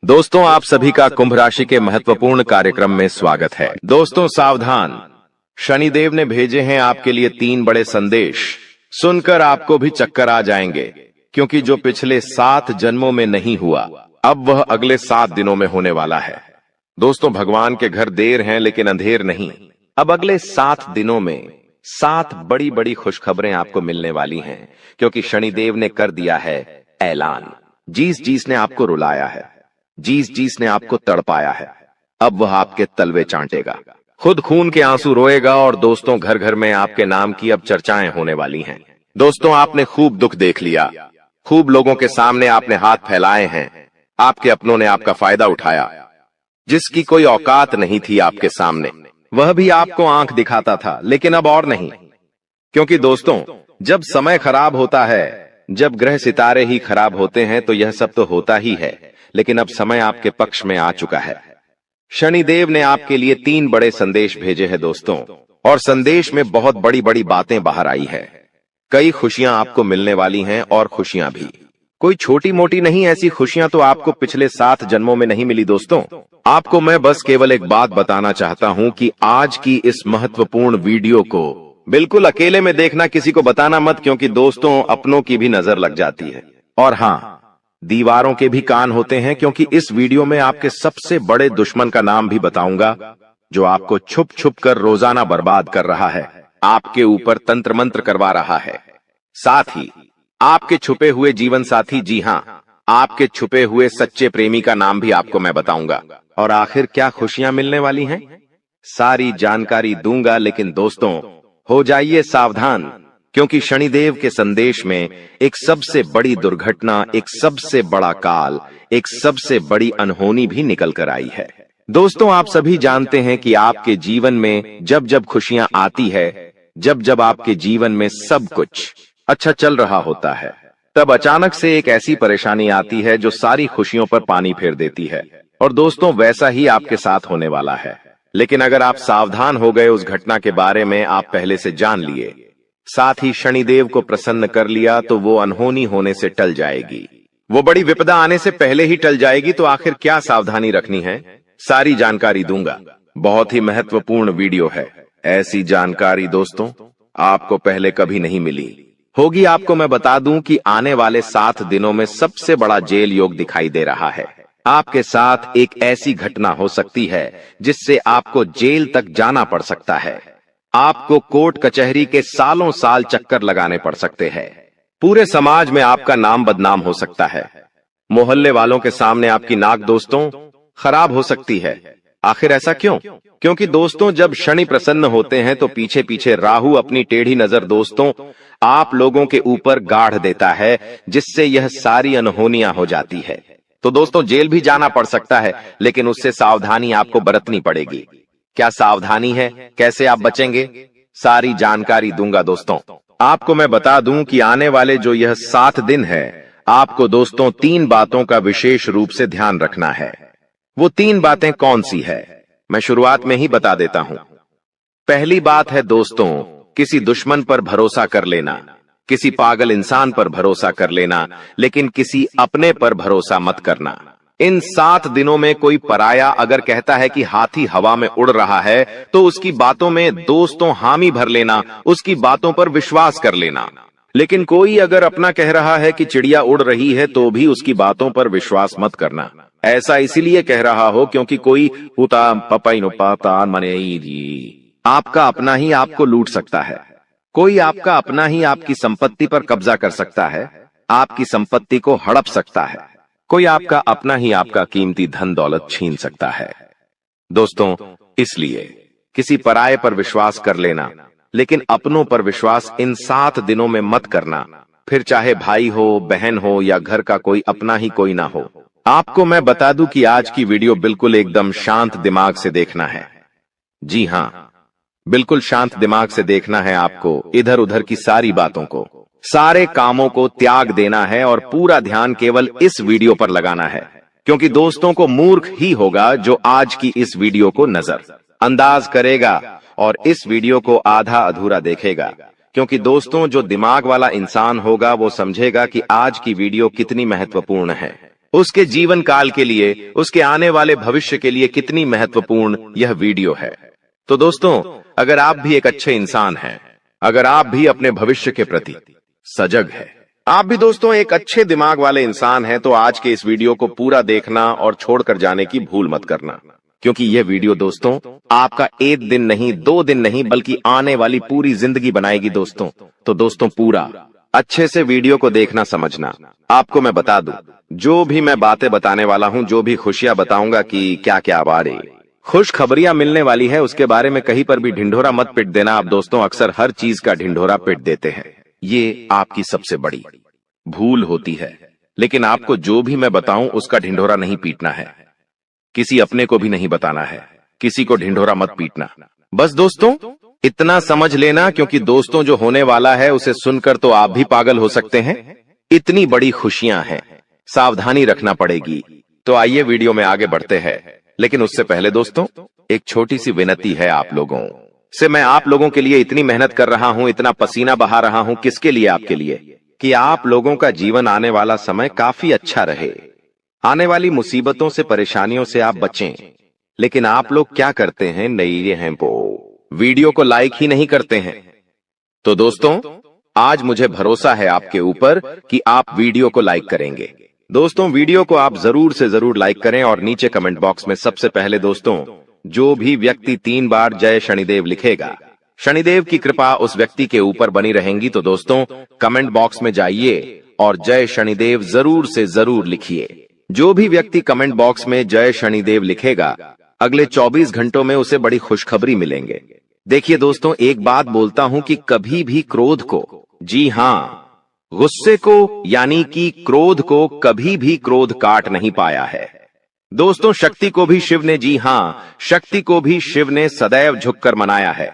दोस्तों, आप सभी का कुंभ राशि के महत्वपूर्ण कार्यक्रम में स्वागत है। दोस्तों सावधान, शनिदेव ने भेजे हैं आपके लिए 3 बड़े संदेश। सुनकर आपको भी चक्कर आ जाएंगे, क्योंकि जो पिछले 7 जन्मों में नहीं हुआ, अब वह अगले 7 दिनों में होने वाला है। दोस्तों, भगवान के घर देर हैं लेकिन अंधेर नहीं। अब अगले 7 दिनों में 7 बड़ी बड़ी खुशखबरें आपको मिलने वाली हैं, क्योंकि शनिदेव ने कर दिया है ऐलान। जिस ने आपको रुलाया है, जिस ने आपको तड़पाया है, अब वह आपके तलवे चाटेगा, खुद खून के आंसू रोएगा। और दोस्तों, घर घर में आपके नाम की अब चर्चाएं होने वाली हैं। दोस्तों, आपने खूब दुख देख लिया, खूब लोगों के सामने आपने हाथ फैलाए हैं। आपके अपनों ने आपका फायदा उठाया, जिसकी कोई औकात नहीं थी आपके सामने, वह भी आपको आंख दिखाता था, लेकिन अब और नहीं। क्योंकि दोस्तों, जब समय खराब होता है, जब ग्रह सितारे ही खराब होते हैं, तो यह सब तो होता ही है, लेकिन अब समय आपके पक्ष में आ चुका है। शनिदेव ने आपके लिए 3 बड़े संदेश भेजे हैं दोस्तों, और संदेश में बहुत बड़ी बड़ी बातें बाहर आई है। कई खुशियां आपको मिलने वाली हैं, और खुशियां भी कोई छोटी मोटी नहीं। ऐसी खुशियां तो आपको पिछले 7 जन्मों में नहीं मिली। दोस्तों, आपको मैं बस केवल एक बात बताना चाहता हूं कि आज की इस महत्वपूर्ण वीडियो को बिल्कुल अकेले में देखना, किसी को बताना मत, क्योंकि दोस्तों अपनों की भी नजर लग जाती है। और हां, दीवारों के भी कान होते हैं, क्योंकि इस वीडियो में आपके सबसे बड़े दुश्मन का नाम भी बताऊंगा, जो आपको छुप छुप कर रोजाना बर्बाद कर रहा है, आपके ऊपर तंत्र मंत्र करवा रहा है। साथ ही आपके छुपे हुए जीवन साथी, जी हां, आपके छुपे हुए सच्चे प्रेमी का नाम भी आपको मैं बताऊंगा। और आखिर क्या खुशियां मिलने वाली हैं, सारी जानकारी दूंगा। लेकिन दोस्तों, हो जाइए सावधान, क्योंकि शनिदेव के संदेश में एक सबसे बड़ी दुर्घटना, एक सबसे बड़ा काल, एक सबसे बड़ी अनहोनी भी निकल कर आई है। दोस्तों, आप सभी जानते हैं कि आपके जीवन में जब जब खुशियां आती है, जब जब आपके जीवन में सब कुछ अच्छा चल रहा होता है, तब अचानक से एक ऐसी परेशानी आती है जो सारी खुशियों पर पानी फेर देती है। और दोस्तों, वैसा ही आपके साथ होने वाला है। लेकिन अगर आप सावधान हो गए, उस घटना के बारे में आप पहले से जान लिए, साथ ही शनिदेव को प्रसन्न कर लिया, तो वो अनहोनी होने से टल जाएगी, वो बड़ी विपदा आने से पहले ही टल जाएगी। तो आखिर क्या सावधानी रखनी है, सारी जानकारी दूंगा। बहुत ही महत्वपूर्ण वीडियो है। ऐसी जानकारी दोस्तों आपको पहले कभी नहीं मिली होगी। आपको मैं बता दूं कि आने वाले 7 दिनों में सबसे बड़ा जेल योग दिखाई दे रहा है। आपके साथ एक ऐसी घटना हो सकती है जिससे आपको जेल तक जाना पड़ सकता है। आपको कोर्ट कचहरी के सालों साल चक्कर लगाने पड़ सकते हैं। पूरे समाज में आपका नाम बदनाम हो सकता है। मोहल्ले वालों के सामने आपकी नाक दोस्तों खराब हो सकती है। आखिर ऐसा क्यों? क्योंकि दोस्तों, जब शनि प्रसन्न होते हैं तो पीछे पीछे राहु अपनी टेढ़ी नजर दोस्तों आप लोगों के ऊपर गाढ़ देता है, जिससे यह सारी अनहोनियां हो जाती है। तो दोस्तों, जेल भी जाना पड़ सकता है, लेकिन उससे सावधानी आपको बरतनी पड़ेगी। क्या सावधानी है, कैसे आप बचेंगे, सारी जानकारी दूंगा। दोस्तों, आपको मैं बता दूं कि आने वाले जो यह 7 दिन है, आपको दोस्तों 3 बातों का विशेष रूप से ध्यान रखना है। वो 3 बातें कौन सी है, मैं शुरुआत में ही बता देता हूं। पहली बात है दोस्तों, किसी दुश्मन पर भरोसा कर लेना, किसी पागल इंसान पर भरोसा कर लेना, लेकिन किसी अपने पर भरोसा मत करना। इन 7 दिनों में कोई पराया अगर कहता है कि हाथी हवा में उड़ रहा है, तो उसकी बातों में दोस्तों हामी भर लेना, उसकी बातों पर विश्वास कर लेना। लेकिन कोई अगर अपना कह रहा है कि चिड़िया उड़ रही है, तो भी उसकी बातों पर विश्वास मत करना। ऐसा इसीलिए कह रहा हो क्योंकि कोई आपका अपना ही आपको लूट सकता है। कोई आपका अपना ही आपकी संपत्ति पर कब्जा कर सकता है, आपकी संपत्ति को हड़प सकता है। कोई आपका अपना ही आपका कीमती धन दौलत छीन सकता है। दोस्तों, इसलिए किसी पराये पर विश्वास कर लेना, लेकिन अपनों पर विश्वास इन 7 दिनों में मत करना, फिर चाहे भाई हो, बहन हो, या घर का कोई अपना ही कोई ना हो। आपको मैं बता दूं कि आज की वीडियो बिल्कुल एकदम शांत दिमाग से देखना है। जी हां, बिल्कुल शांत दिमाग से देखना है आपको। इधर उधर की सारी बातों को, सारे कामों को त्याग देना है और पूरा ध्यान केवल इस वीडियो पर लगाना है। क्योंकि दोस्तों को मूर्ख ही होगा जो आज की इस वीडियो को नजर अंदाज करेगा और इस वीडियो को आधा अधूरा देखेगा। क्योंकि दोस्तों, जो दिमाग वाला इंसान होगा वो समझेगा कि आज की वीडियो कितनी महत्वपूर्ण है। उसके जीवन काल के लिए, उसके आने वाले भविष्य के लिए कितनी महत्वपूर्ण यह वीडियो है। तो दोस्तों, अगर आप भी एक अच्छे इंसान हैं, अगर आप भी अपने भविष्य के प्रति सजग हैं, आप भी दोस्तों एक अच्छे दिमाग वाले इंसान हैं, तो आज के इस वीडियो को पूरा देखना और छोड़कर जाने की भूल मत करना, क्योंकि यह वीडियो दोस्तों आपका एक दिन नहीं, 2 दिन नहीं, बल्कि आने वाली पूरी जिंदगी बनाएगी दोस्तों। तो दोस्तों पूरा अच्छे से वीडियो को देखना, समझना। आपको मैं बता दूं, जो भी मैं बातें बताने वाला हूं, जो भी खुशियां बताऊंगा कि क्या क्या बारे खुशखबरियां मिलने वाली है, उसके बारे में कहीं पर भी ढिंढोरा मत पिट देना। आप दोस्तों अक्सर हर चीज का ढिंढोरा पिट देते हैं, ये आपकी सबसे बड़ी भूल होती है। लेकिन आपको जो भी मैं बताऊं उसका ढिंढोरा नहीं पीटना है, किसी अपने को भी नहीं बताना है, किसी को ढिंढोरा मत पीटना। बस दोस्तों इतना समझ लेना, क्योंकि दोस्तों जो होने वाला है उसे सुनकर तो आप भी पागल हो सकते हैं। इतनी बड़ी खुशियां हैं, सावधानी रखना पड़ेगी। तो आइए वीडियो में आगे बढ़ते हैं, लेकिन उससे पहले दोस्तों एक छोटी सी विनती है आप लोगों से। मैं आप लोगों के लिए इतनी मेहनत कर रहा हूं, इतना पसीना बहा रहा हूं, किसके लिए? आपके लिए, कि आप लोगों का जीवन आने वाला समय काफी अच्छा रहे, आने वाली मुसीबतों से, परेशानियों से आप बचें। लेकिन आप लोग क्या करते हैं? नई हैं वो वीडियो को लाइक ही नहीं करते हैं। तो दोस्तों आज मुझे भरोसा है आपके ऊपर कि आप वीडियो को लाइक करेंगे। दोस्तों वीडियो को आप जरूर से जरूर लाइक करें और नीचे कमेंट बॉक्स में सबसे पहले दोस्तों जो भी व्यक्ति 3 बार जय शनिदेव लिखेगा, शनिदेव की कृपा उस व्यक्ति के ऊपर बनी रहेंगी। तो दोस्तों कमेंट बॉक्स में जाइए और जय शनिदेव जरूर से जरूर लिखिए। जो भी व्यक्ति कमेंट बॉक्स में जय शनिदेव लिखेगा, अगले 24 घंटों में उसे बड़ी खुशखबरी मिलेंगे। देखिए दोस्तों, एक बात बोलता हूं कि कभी भी क्रोध को, जी हां गुस्से को, यानी कि क्रोध को कभी भी क्रोध काट नहीं पाया है। दोस्तों शक्ति को भी शिव ने, जी हां शक्ति को भी शिव ने सदैव झुककर मनाया है।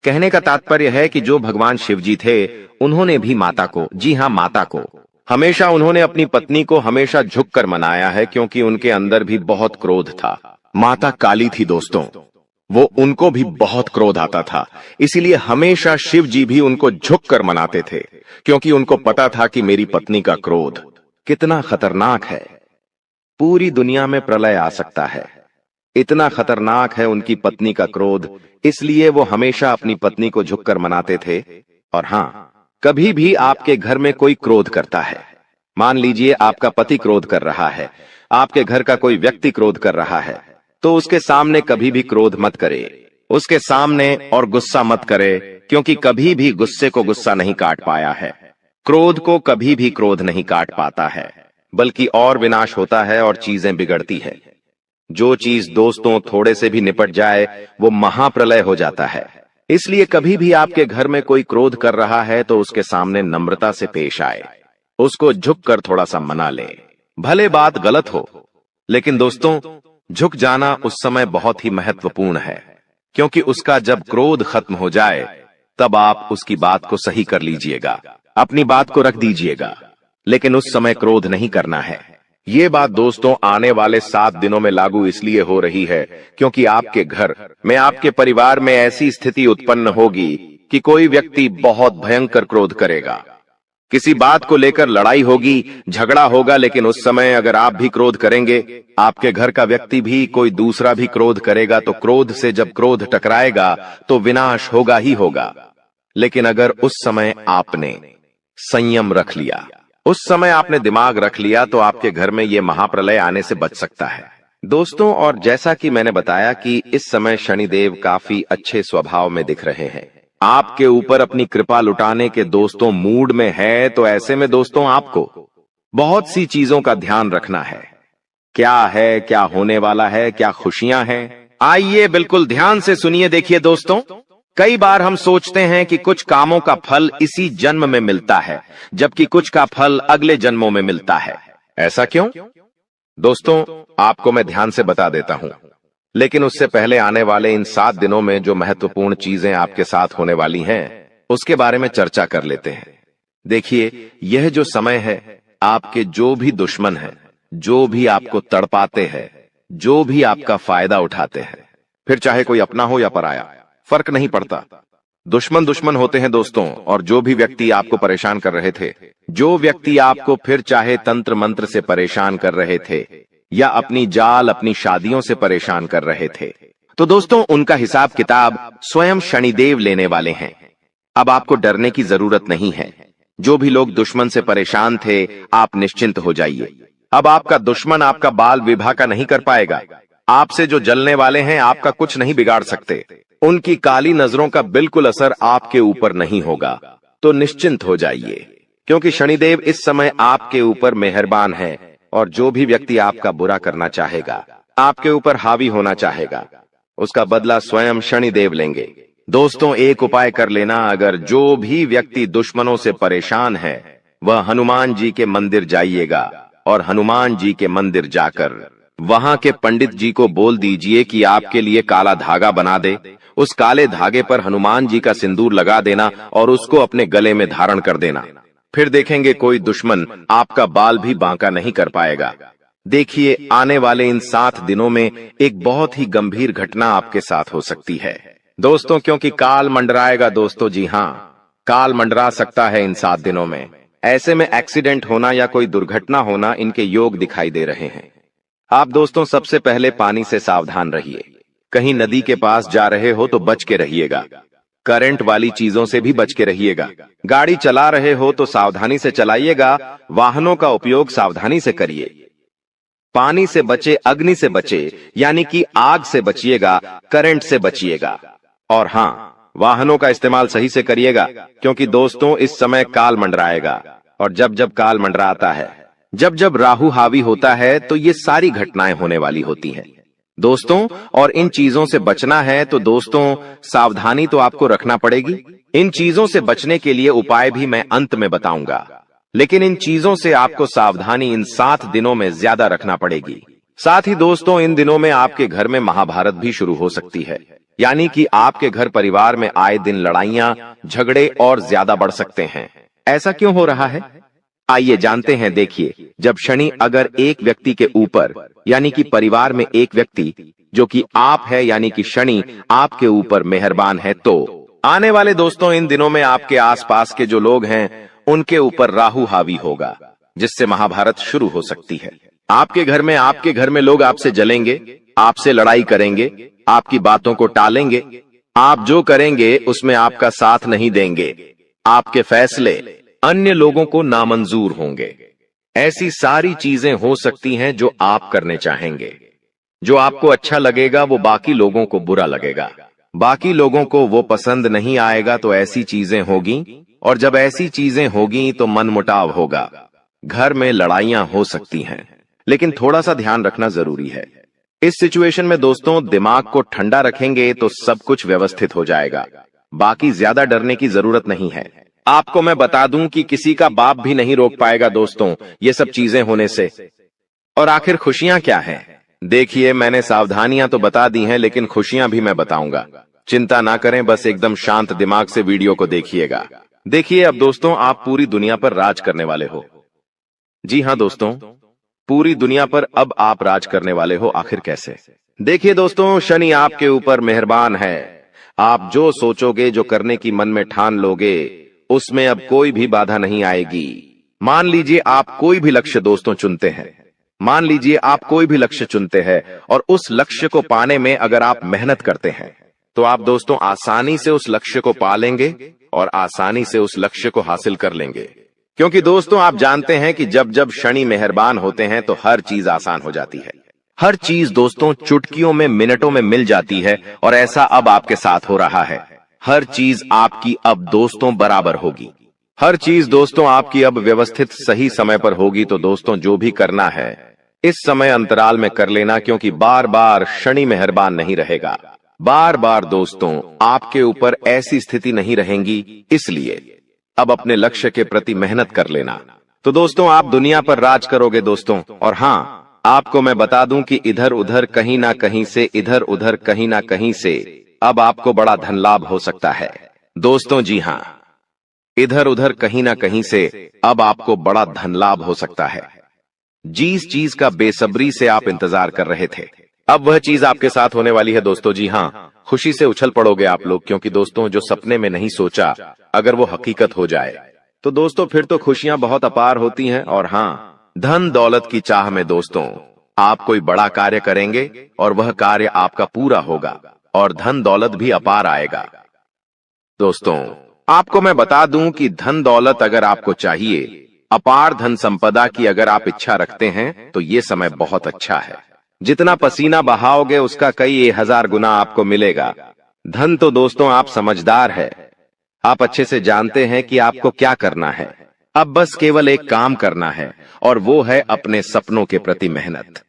कहने का तात्पर्य है कि जो भगवान शिव जी थे, उन्होंने भी माता को, जी हां माता को, हमेशा उन्होंने अपनी पत्नी को हमेशा झुककर मनाया है, क्योंकि उनके अंदर भी बहुत क्रोध था। माता काली थी दोस्तों, वो उनको भी बहुत क्रोध आता था, इसीलिए हमेशा शिव जी भी उनको झुककर मनाते थे, क्योंकि उनको पता था कि मेरी पत्नी का क्रोध कितना खतरनाक है, पूरी दुनिया में प्रलय आ सकता है, इतना खतरनाक है उनकी पत्नी का क्रोध। इसलिए वो हमेशा अपनी पत्नी को झुककर मनाते थे। और हां, कभी भी आपके घर में कोई क्रोध करता है, मान लीजिए आपका पति क्रोध कर रहा है, आपके घर का कोई व्यक्ति क्रोध कर रहा है, तो उसके सामने कभी भी क्रोध मत करे, उसके सामने और गुस्सा मत करे, क्योंकि कभी भी गुस्से को गुस्सा नहीं काट पाया है, क्रोध को कभी भी क्रोध नहीं काट पाता है, बल्कि और विनाश होता है और चीजें बिगड़ती है। जो चीज दोस्तों थोड़े से भी निपट जाए वो महाप्रलय हो जाता है। इसलिए कभी भी आपके घर में कोई क्रोध कर रहा है तो उसके सामने नम्रता से पेश आए, उसको झुककर थोड़ा सा मना ले। भले बात गलत हो, लेकिन दोस्तों झुक जाना उस समय बहुत ही महत्वपूर्ण है, क्योंकि उसका जब क्रोध खत्म हो जाए तब आप उसकी बात को सही कर लीजिएगा, अपनी बात को रख दीजिएगा, लेकिन उस समय क्रोध नहीं करना है। ये बात दोस्तों आने वाले 7 दिनों में लागू इसलिए हो रही है क्योंकि आपके घर में, आपके परिवार में ऐसी स्थिति उत्पन्न होगी कि कोई व्यक्ति बहुत भयंकर क्रोध करेगा, किसी बात को लेकर लड़ाई होगी, झगड़ा होगा। लेकिन उस समय अगर आप भी क्रोध करेंगे, आपके घर का व्यक्ति भी, कोई दूसरा भी क्रोध करेगा, तो क्रोध से जब क्रोध टकराएगा तो विनाश होगा ही होगा। लेकिन अगर उस समय आपने संयम रख लिया, उस समय आपने दिमाग रख लिया, तो आपके घर में ये महाप्रलय आने से बच सकता है दोस्तों। और जैसा कि मैंने बताया कि इस समय शनिदेव काफी अच्छे स्वभाव में दिख रहे हैं, आपके ऊपर अपनी कृपा लुटाने के दोस्तों मूड में है। तो ऐसे में दोस्तों आपको बहुत सी चीजों का ध्यान रखना है। क्या है, क्या होने वाला है, क्या खुशियां हैं, आइए बिल्कुल ध्यान से सुनिए। देखिए दोस्तों, कई बार हम सोचते हैं कि कुछ कामों का फल इसी जन्म में मिलता है, जबकि कुछ का फल अगले जन्मों में मिलता है। ऐसा क्यों? दोस्तों आपको मैं ध्यान से बता देता हूं, लेकिन उससे पहले आने वाले इन 7 दिनों में जो महत्वपूर्ण चीजें आपके साथ होने वाली हैं, उसके बारे में चर्चा कर लेते हैं। देखिए, यह जो समय है, आपके जो भी दुश्मन हैं, जो भी आपको तड़पाते हैं, जो भी आपका फायदा उठाते हैं, फिर चाहे कोई अपना हो या पराया, फर्क नहीं पड़ता दुश्मन दुश्मन होते हैं दोस्तों, और जो भी व्यक्ति आपको परेशान कर रहे थे, जो व्यक्ति आपको फिर चाहे तंत्र मंत्र से परेशान कर रहे थे या अपनी जाल अपनी शादियों से परेशान कर रहे थे, तो दोस्तों उनका हिसाब किताब स्वयं शनिदेव लेने वाले हैं। अब आपको डरने की जरूरत नहीं है। जो भी लोग दुश्मन से परेशान थे, आप निश्चिंत हो जाइए। अब आपका दुश्मन आपका बाल विवाह का नहीं कर पाएगा। आपसे जो जलने वाले हैं आपका कुछ नहीं बिगाड़ सकते। उनकी काली नजरों का बिल्कुल असर आपके ऊपर नहीं होगा। तो निश्चिंत हो जाइए, क्योंकि शनिदेव इस समय आपके ऊपर मेहरबान है, और जो भी व्यक्ति आपका बुरा करना चाहेगा, आपके ऊपर हावी होना चाहेगा, उसका बदला स्वयं शनिदेव लेंगे। दोस्तों एक उपाय कर लेना, अगर जो भी व्यक्ति दुश्मनों से परेशान है वह हनुमान जी के मंदिर जाइएगा, और हनुमान जी के मंदिर जाकर वहां के पंडित जी को बोल दीजिए कि आपके लिए काला धागा बना दे। उस काले धागे पर हनुमान जी का सिंदूर लगा देना और उसको अपने गले में धारण कर देना। फिर देखेंगे कोई दुश्मन आपका बाल भी बांका नहीं कर पाएगा। देखिए आने वाले इन 7 दिनों में एक बहुत ही गंभीर घटना आपके साथ हो सकती है दोस्तों, क्योंकि काल मंडराएगा दोस्तों। जी हाँ, काल मंडरा सकता है इन 7 दिनों में। ऐसे में एक्सीडेंट होना या कोई दुर्घटना होना इनके योग दिखाई दे रहे हैं। आप दोस्तों सबसे पहले पानी से सावधान रहिए। कहीं नदी के पास जा रहे हो तो बच के रहिएगा। करंट वाली चीजों से भी बच के रहिएगा। गाड़ी चला रहे हो तो सावधानी से चलाइएगा। वाहनों का उपयोग सावधानी से करिए। पानी से बचे, अग्नि से बचे, यानी कि आग से बचिएगा, करंट से बचिएगा। और हाँ, वाहनों का इस्तेमाल सही से करिएगा, क्योंकि दोस्तों इस समय काल मंडराएगा। और जब जब काल मंडराता है, जब जब राहु हावी होता है, तो ये सारी घटनाएं होने वाली होती हैं दोस्तों। और इन चीजों से बचना है तो दोस्तों सावधानी तो आपको रखना पड़ेगी। इन चीजों से बचने के लिए उपाय भी मैं अंत में बताऊंगा, लेकिन इन चीजों से आपको सावधानी इन 7 दिनों में ज्यादा रखना पड़ेगी। साथ ही दोस्तों इन दिनों में आपके घर में महाभारत भी शुरू हो सकती है, यानी कि आपके घर परिवार में आए दिन लड़ाइयां, झगड़े और ज्यादा बढ़ सकते हैं। ऐसा क्यों हो रहा है, आइए जानते हैं। देखिए, जब शनि अगर एक व्यक्ति के ऊपर, यानी कि परिवार में एक व्यक्ति जो कि आप है, यानी कि शनि आपके ऊपर मेहरबान है, तो आने वाले दोस्तों इन दिनों में आपके आसपास के जो लोग हैं उनके ऊपर राहु हावी होगा, जिससे महाभारत शुरू हो सकती है। आपके घर में लोग आपसे जलेंगे, आपसे लड़ाई करेंगे, आपकी बातों को टालेंगे। आप जो करेंगे उसमें आपका साथ नहीं देंगे। आपके फैसले अन्य लोगों को नामंजूर होंगे। ऐसी सारी चीजें हो सकती हैं जो आप करने चाहेंगे। जो आपको अच्छा लगेगा वो बाकी लोगों को बुरा लगेगा, बाकी लोगों को वो पसंद नहीं आएगा। तो ऐसी चीजें होगी, और जब ऐसी चीजें होगी तो मनमुटाव होगा, घर में लड़ाइयां हो सकती हैं। लेकिन थोड़ा सा ध्यान रखना जरूरी है। इस सिचुएशन में दोस्तों दिमाग को ठंडा रखेंगे तो सब कुछ व्यवस्थित हो जाएगा। बाकी ज्यादा डरने की जरूरत नहीं है। आपको मैं बता दूं कि किसी का बाप भी नहीं रोक पाएगा दोस्तों ये सब चीजें होने से। और आखिर खुशियां क्या हैं? देखिए, मैंने सावधानियां तो बता दी हैं, लेकिन खुशियां भी मैं बताऊंगा। चिंता ना करें, बस एकदम शांत दिमाग से वीडियो को देखिएगा। देखिए, अब दोस्तों आप पूरी दुनिया पर राज करने वाले हो। जी हाँ दोस्तों, पूरी दुनिया पर अब आप राज करने वाले हो। आखिर कैसे? देखिए दोस्तों, शनि आपके ऊपर मेहरबान है। आप जो सोचोगे, जो करने की मन में ठान लोगे, उसमें अब कोई भी बाधा नहीं आएगी। मान लीजिए आप कोई भी लक्ष्य दोस्तों चुनते हैं, मान लीजिए आप कोई भी लक्ष्य चुनते हैं, और उस लक्ष्य को पाने में अगर आप मेहनत करते हैं, तो आप दोस्तों आसानी से उस लक्ष्य को पा लेंगे और आसानी से उस लक्ष्य को हासिल कर लेंगे। क्योंकि दोस्तों आप जानते हैं कि जब जब शनि मेहरबान होते हैं तो हर चीज आसान हो जाती है। हर चीज दोस्तों चुटकियों में, मिनटों में मिल जाती है, और ऐसा अब आपके साथ हो रहा है। हर चीज आपकी अब दोस्तों बराबर होगी। हर चीज दोस्तों आपकी अब व्यवस्थित सही समय पर होगी। तो दोस्तों जो भी करना है इस समय अंतराल में कर लेना, क्योंकि बार बार शनि मेहरबान नहीं रहेगा। बार बार दोस्तों आपके ऊपर ऐसी स्थिति नहीं रहेंगी, इसलिए अब अपने लक्ष्य के प्रति मेहनत कर लेना। तो दोस्तों आप दुनिया पर राज करोगे दोस्तों। और हाँ, आपको मैं बता दूं कि इधर उधर कहीं ना कहीं से, इधर उधर कहीं ना कहीं से अब आपको बड़ा धन लाभ हो सकता है दोस्तों। जी हाँ, इधर उधर कहीं ना कहीं से अब आपको बड़ा धन लाभ हो सकता है। जिस चीज का बेसब्री से आप इंतजार कर रहे थे, अब वह चीज आपके साथ होने वाली है दोस्तों। जी हाँ, खुशी से उछल पड़ोगे आप लोग, क्योंकि दोस्तों जो सपने में नहीं सोचा अगर वो हकीकत हो जाए तो दोस्तों फिर तो खुशियां बहुत अपार होती हैं। और हाँ, धन दौलत की चाह में दोस्तों आप कोई बड़ा कार्य करेंगे और वह कार्य आपका पूरा होगा और धन दौलत भी अपार आएगा। दोस्तों आपको मैं बता दूं कि धन दौलत अगर आपको चाहिए, अपार धन संपदा की अगर आप इच्छा रखते हैं तो ये समय बहुत अच्छा है। जितना पसीना बहाओगे उसका कई 1000 गुना आपको मिलेगा। धन तो दोस्तों आप समझदार है, आप अच्छे से जानते हैं कि आपको क्या करना है। अब बस केवल एक काम करना है और वो है अपने सपनों के प्रति मेहनत।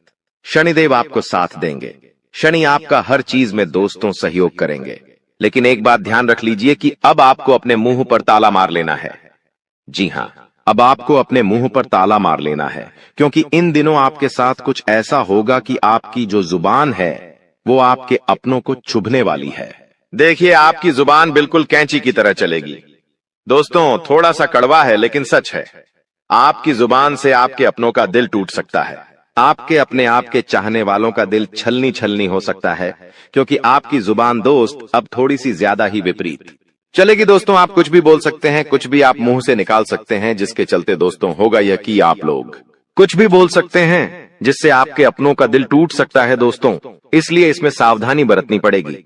शनिदेव आपको साथ देंगे। शनि आपका हर चीज में दोस्तों सहयोग करेंगे। लेकिन एक बात ध्यान रख लीजिए कि अब आपको अपने मुंह पर ताला मार लेना है। जी हाँ, अब आपको अपने मुंह पर ताला मार लेना है, क्योंकि इन दिनों आपके साथ कुछ ऐसा होगा कि आपकी जो जुबान है वो आपके अपनों को चुभने वाली है। देखिए आपकी जुबान बिल्कुल कैंची की तरह चलेगी। दोस्तों थोड़ा सा कड़वा है लेकिन सच है। आपकी जुबान से आपके अपनों का दिल टूट सकता है। आपके अपने आप के चाहने वालों का दिल छलनी छलनी हो सकता है, क्योंकि आपकी जुबान दोस्त अब थोड़ी सी ज्यादा ही विपरीत चलेगी। दोस्तों आप कुछ भी बोल सकते हैं, कुछ भी आप मुंह से निकाल सकते हैं, जिसके चलते दोस्तों होगा यह कि आप लोग कुछ भी बोल सकते हैं जिससे आपके अपनों का दिल टूट सकता है दोस्तों। इसलिए इसमें सावधानी बरतनी पड़ेगी।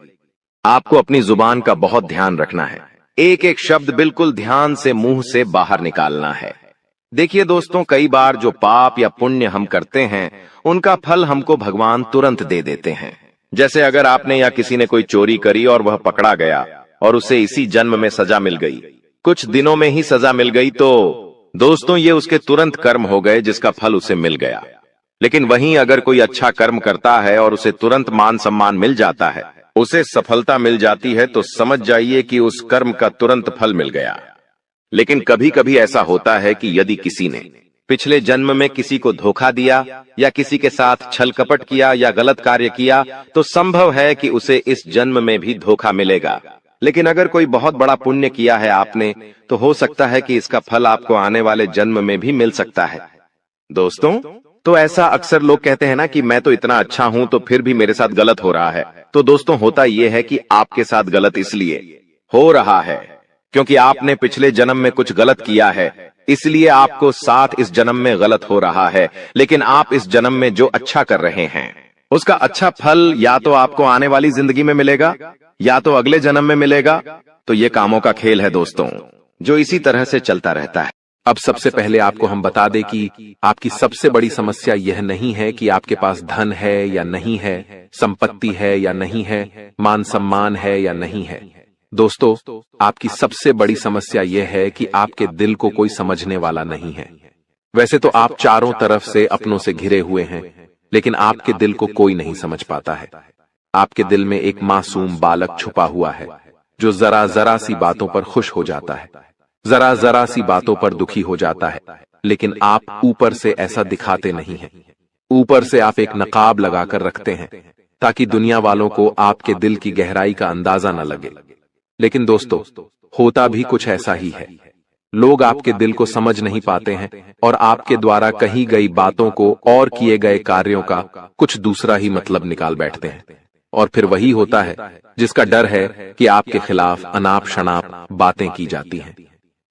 आपको अपनी जुबान का बहुत ध्यान रखना है। एक एक शब्द बिल्कुल ध्यान से मुंह से बाहर निकालना है। देखिए दोस्तों, कई बार जो पाप या पुण्य हम करते हैं उनका फल हमको भगवान तुरंत दे देते हैं। जैसे अगर आपने या किसी ने कोई चोरी करी और वह पकड़ा गया और उसे इसी जन्म में सजा मिल गई, कुछ दिनों में ही सजा मिल गई, तो दोस्तों ये उसके तुरंत कर्म हो गए जिसका फल उसे मिल गया। लेकिन वहीं अगर कोई अच्छा कर्म करता है और उसे तुरंत मान सम्मान मिल जाता है, उसे सफलता मिल जाती है, तो समझ जाइए कि उस कर्म का तुरंत फल मिल गया। लेकिन कभी कभी ऐसा होता है कि यदि किसी ने पिछले जन्म में किसी को धोखा दिया या किसी के साथ छल कपट किया या गलत कार्य किया, तो संभव है कि उसे इस जन्म में भी धोखा मिलेगा। लेकिन अगर कोई बहुत बड़ा पुण्य किया है आपने, तो हो सकता है कि इसका फल आपको आने वाले जन्म में भी मिल सकता है। दोस्तों तो ऐसा अक्सर लोग कहते हैं ना कि मैं तो इतना अच्छा हूं तो फिर भी मेरे साथ गलत हो रहा है। तो दोस्तों होता यह है कि आपके साथ गलत इसलिए हो रहा है क्योंकि आपने पिछले जन्म में कुछ गलत किया है, इसलिए आपको साथ इस जन्म में गलत हो रहा है। लेकिन आप इस जन्म में जो अच्छा कर रहे हैं उसका अच्छा फल या तो आपको आने वाली जिंदगी में मिलेगा या तो अगले जन्म में मिलेगा। तो ये कामों का खेल है दोस्तों, जो इसी तरह से चलता रहता है। अब सबसे पहले आपको हम बता दें कि आपकी सबसे बड़ी समस्या यह नहीं है कि आपके पास धन है या नहीं है, संपत्ति है या नहीं है, मान सम्मान है या नहीं है। दोस्तों आपकी सबसे बड़ी समस्या यह है कि आपके दिल को कोई समझने वाला नहीं है। वैसे तो आप चारों तरफ से अपनों से घिरे हुए हैं, लेकिन आपके दिल को कोई नहीं समझ पाता है। आपके दिल में एक मासूम बालक छुपा हुआ है जो जरा जरा सी बातों पर खुश हो जाता है, जरा जरा सी बातों पर दुखी हो जाता है। लेकिन आप ऊपर से ऐसा दिखाते नहीं हैं। ऊपर से आप एक नकाब लगाकर रखते हैं ताकि दुनिया वालों को आपके दिल की गहराई का अंदाजा न लगे। लेकिन दोस्तों होता भी कुछ ऐसा ही है। लोग आपके दिल को समझ नहीं पाते हैं और आपके द्वारा कही गई बातों को और किए गए कार्यों का कुछ दूसरा ही मतलब निकाल बैठते हैं। और फिर वही होता है जिसका डर है कि आपके खिलाफ अनाप शनाप बातें की जाती हैं।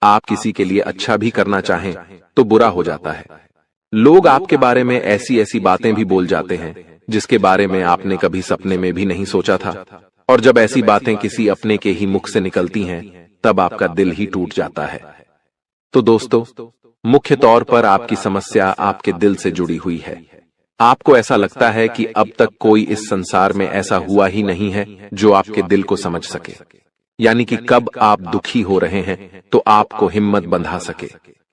आप किसी के लिए अच्छा भी करना चाहें तो बुरा हो जाता है। लोग आपके बारे में ऐसी ऐसी बातें भी बोल जाते हैं जिसके बारे में आपने कभी सपने में भी नहीं सोचा था। और जब ऐसी बातें किसी अपने के ही मुख से निकलती हैं, तब आपका दिल ही टूट जाता है। तो दोस्तों मुख्य तौर पर आपकी समस्या आपके दिल से जुड़ी हुई है। आपको ऐसा लगता है कि अब तक कोई इस संसार में ऐसा हुआ ही नहीं है जो आपके दिल को समझ सके। यानी कि कब आप दुखी हो रहे हैं तो आपको हिम्मत बंधा सके,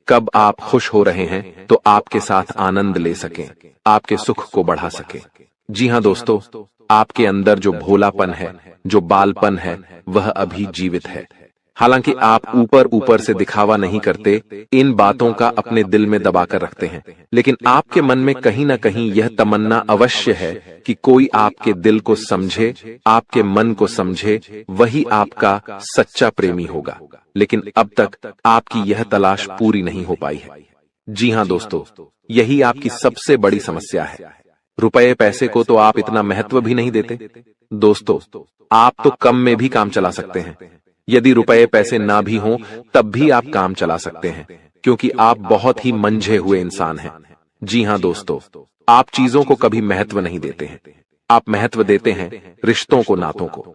कब आप खुश हो रहे हैं तो आपके साथ आनंद ले सके, आपके सुख को बढ़ा सके। जी हाँ दोस्तों, आपके अंदर जो भोलापन है, जो बालपन है, वह अभी जीवित है। हालांकि आप ऊपर ऊपर से दिखावा नहीं करते, इन बातों का अपने दिल में दबाकर रखते हैं, लेकिन आपके मन में कहीं ना कहीं यह तमन्ना अवश्य है कि कोई आपके दिल को समझे, आपके मन को समझे, वही आपका सच्चा प्रेमी होगा। लेकिन अब तक आपकी यह तलाश पूरी नहीं हो पाई है। जी हाँ दोस्तों, यही आपकी सबसे बड़ी समस्या है। रुपए पैसे को तो आप इतना महत्व भी नहीं देते। दोस्तों, आप तो कम में भी काम चला सकते हैं। यदि रुपए पैसे ना भी हों तब भी आप काम चला सकते हैं, क्योंकि आप बहुत ही मंझे हुए इंसान हैं। जी हां दोस्तों, आप चीजों को कभी महत्व नहीं देते हैं। आप महत्व देते हैं रिश्तों को, नातों को।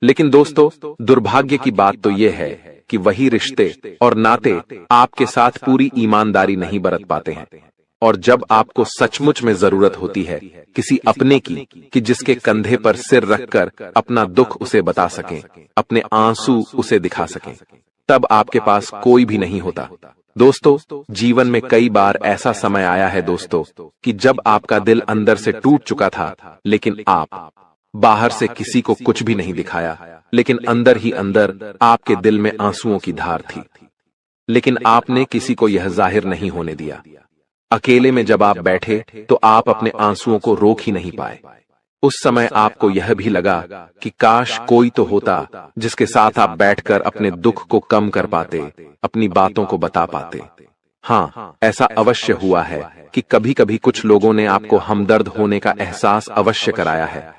लेकिन दोस्तों, दुर्भाग्य की बात तो यह है कि वही रिश्ते और नाते आपके साथ पूरी ईमानदारी नहीं बरत पाते हैं। और जब आपको सचमुच में जरूरत होती है किसी अपने की, कि जिसके कंधे पर सिर रखकर अपना दुख उसे बता सकें, अपने आंसू उसे दिखा सकें, तब आपके पास कोई भी नहीं होता। दोस्तों, जीवन में कई बार ऐसा समय आया है दोस्तों कि जब आपका दिल अंदर से टूट चुका था, लेकिन आप बाहर से किसी को कुछ भी नहीं दिखाया, लेकिन अंदर ही अंदर आपके दिल में आंसुओं की धार थी। लेकिन आपने किसी को यह जाहिर नहीं होने दिया। अकेले में जब आप बैठे तो आप अपने आंसुओं को रोक ही नहीं पाए। उस समय आपको यह भी लगा कि काश कोई तो होता जिसके साथ आप बैठकर अपने दुख को कम कर पाते, अपनी बातों को बता पाते। हाँ, ऐसा अवश्य हुआ है कि कभी कभी कुछ लोगों ने आपको हमदर्द होने का एहसास अवश्य कराया है,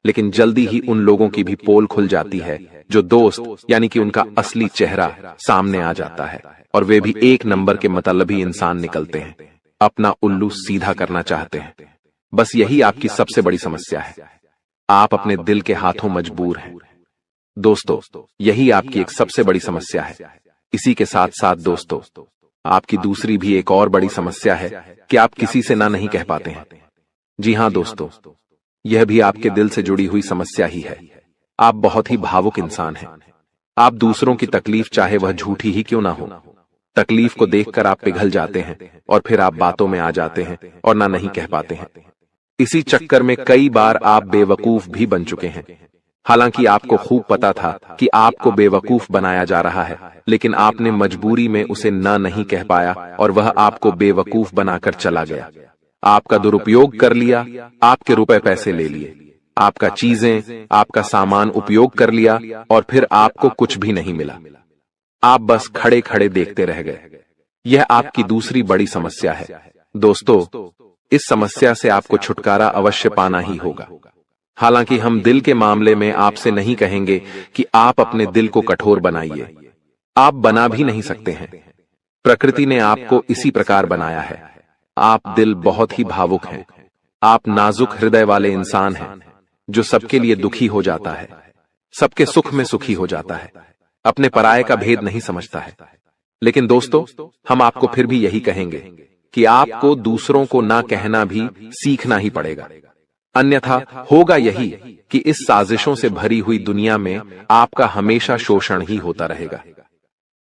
लेकिन जल्दी ही उन लोगों की भी पोल खुल जाती है जो दोस्त यानी कि उनका असली चेहरा सामने आ जाता है, और वे भी एक नंबर के मतलबी इंसान निकलते हैं, अपना उल्लू सीधा करना चाहते हैं। बस यही आपकी सबसे बड़ी समस्या है। आप अपने दिल के हाथों मजबूर हैं। दोस्तों, यही आपकी एक सबसे बड़ी समस्या है। इसी के साथ साथ दोस्तों, आपकी दूसरी भी एक और बड़ी समस्या है कि आप किसी से ना नहीं कह पाते हैं। जी हां दोस्तों, यह भी आपके दिल से जुड़ी हुई समस्या ही है। आप बहुत ही भावुक इंसान हैं। आप दूसरों की तकलीफ, चाहे वह झूठी ही क्यों ना हो, तकलीफ को देखकर आप पिघल जाते हैं और फिर आप बातों में आ जाते हैं और ना नहीं कह पाते हैं। इसी चक्कर में कई बार आप बेवकूफ भी बन चुके हैं। हालांकि आपको खूब पता था कि आपको बेवकूफ बनाया जा रहा है, लेकिन आपने मजबूरी में उसे ना नहीं कह पाया और वह आपको बेवकूफ बनाकर चला गया। आपका दुरुपयोग कर लिया, आपके रुपए पैसे ले लिए, आपका चीजें, आपका सामान उपयोग कर लिया और फिर आपको कुछ भी नहीं मिला। आप बस खड़े खड़े देखते रह गए। यह आपकी दूसरी बड़ी समस्या है। दोस्तों, इस समस्या से आपको छुटकारा अवश्य पाना ही होगा। हालांकि हम दिल के मामले में आपसे नहीं कहेंगे कि आप अपने दिल को कठोर बनाइए। आप बना भी नहीं सकते हैं। प्रकृति ने आपको इसी प्रकार बनाया है। आप दिल बहुत ही भावुक हैं। आप नाजुक हृदय वाले इंसान हैं जो सबके लिए दुखी हो जाता है, सबके सुख में सुखी हो जाता है, अपने पराये का भेद नहीं समझता है। लेकिन दोस्तों, हम आपको फिर भी यही कहेंगे कि आपको दूसरों को ना कहना भी सीखना ही पड़ेगा। अन्यथा होगा यही कि इस साजिशों से भरी हुई दुनिया में आपका हमेशा शोषण ही होता रहेगा,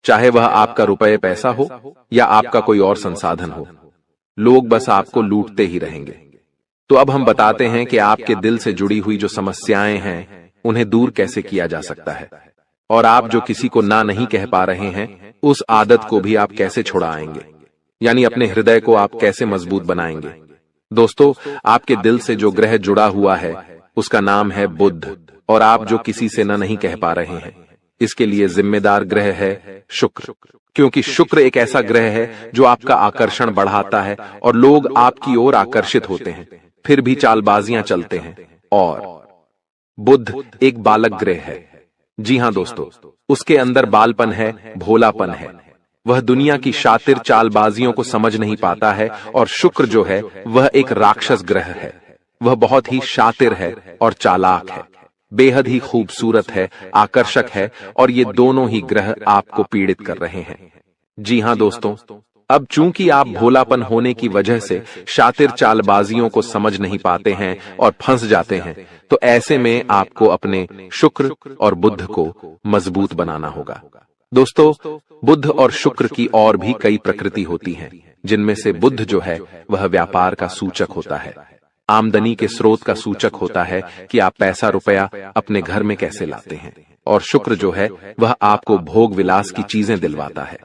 चाहे वह आपका रुपये पैसा हो या आपका कोई और संसाधन हो। लोग बस आपको लूटते ही रहेंगे। तो अब हम बताते हैं कि आपके दिल से जुड़ी हुई जो समस्याएं हैं उन्हें दूर कैसे किया जा सकता है, और आप जो किसी को ना नहीं कह पा रहे हैं उस आदत को भी आप कैसे छुड़ाएंगे, यानी अपने हृदय को आप कैसे मजबूत बनाएंगे। दोस्तों, आपके दिल से जो ग्रह जुड़ा हुआ है उसका नाम है बुध, और आप जो किसी से ना नहीं कह पा रहे हैं इसके लिए जिम्मेदार ग्रह है शुक्र, क्योंकि शुक्र एक ऐसा ग्रह है जो आपका आकर्षण बढ़ाता है और लोग आपकी ओर आकर्षित होते हैं, फिर भी चालबाजियां चलते हैं। और बुध एक बालक ग्रह है। जी हां दोस्तों, उसके अंदर बालपन है, भोलापन है। वह दुनिया की शातिर चालबाजियों को समझ नहीं पाता है। और शुक्र जो है वह एक राक्षस ग्रह है। वह बहुत ही शातिर है और चालाक है, बेहद ही खूबसूरत है, आकर्षक है, और ये दोनों ही ग्रह आपको पीड़ित कर रहे हैं। जी हां दोस्तों, अब चूंकि आप भोलापन होने की वजह से शातिर चालबाजियों को समझ नहीं पाते हैं और फंस जाते हैं, तो ऐसे में आपको अपने शुक्र और बुध को मजबूत बनाना होगा। दोस्तों, बुध और शुक्र की और भी कई प्रकृति होती हैं, जिनमें से बुध जो है वह व्यापार का सूचक होता है, आमदनी के स्रोत का सूचक होता है कि आप पैसा रुपया अपने घर में कैसे लाते हैं, और शुक्र जो है वह आपको भोग विलास की चीजें दिलवाता है।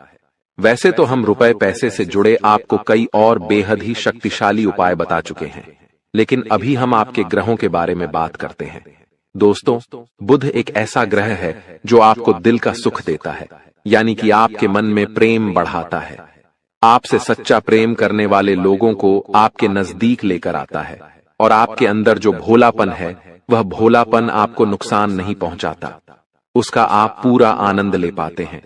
वैसे तो हम रुपए पैसे से जुड़े आपको कई और बेहद ही शक्तिशाली उपाय बता चुके हैं, लेकिन अभी हम आपके ग्रहों के बारे में बात करते हैं। दोस्तों, बुध एक ऐसा ग्रह है जो आपको दिल का सुख देता है, यानी कि आपके मन में प्रेम बढ़ाता है, आपसे सच्चा प्रेम करने वाले लोगों को आपके नजदीक लेकर आता है, और आपके अंदर जो भोलापन है वह भोलापन आपको नुकसान नहीं पहुंचाता, उसका आप पूरा आनंद ले पाते हैं।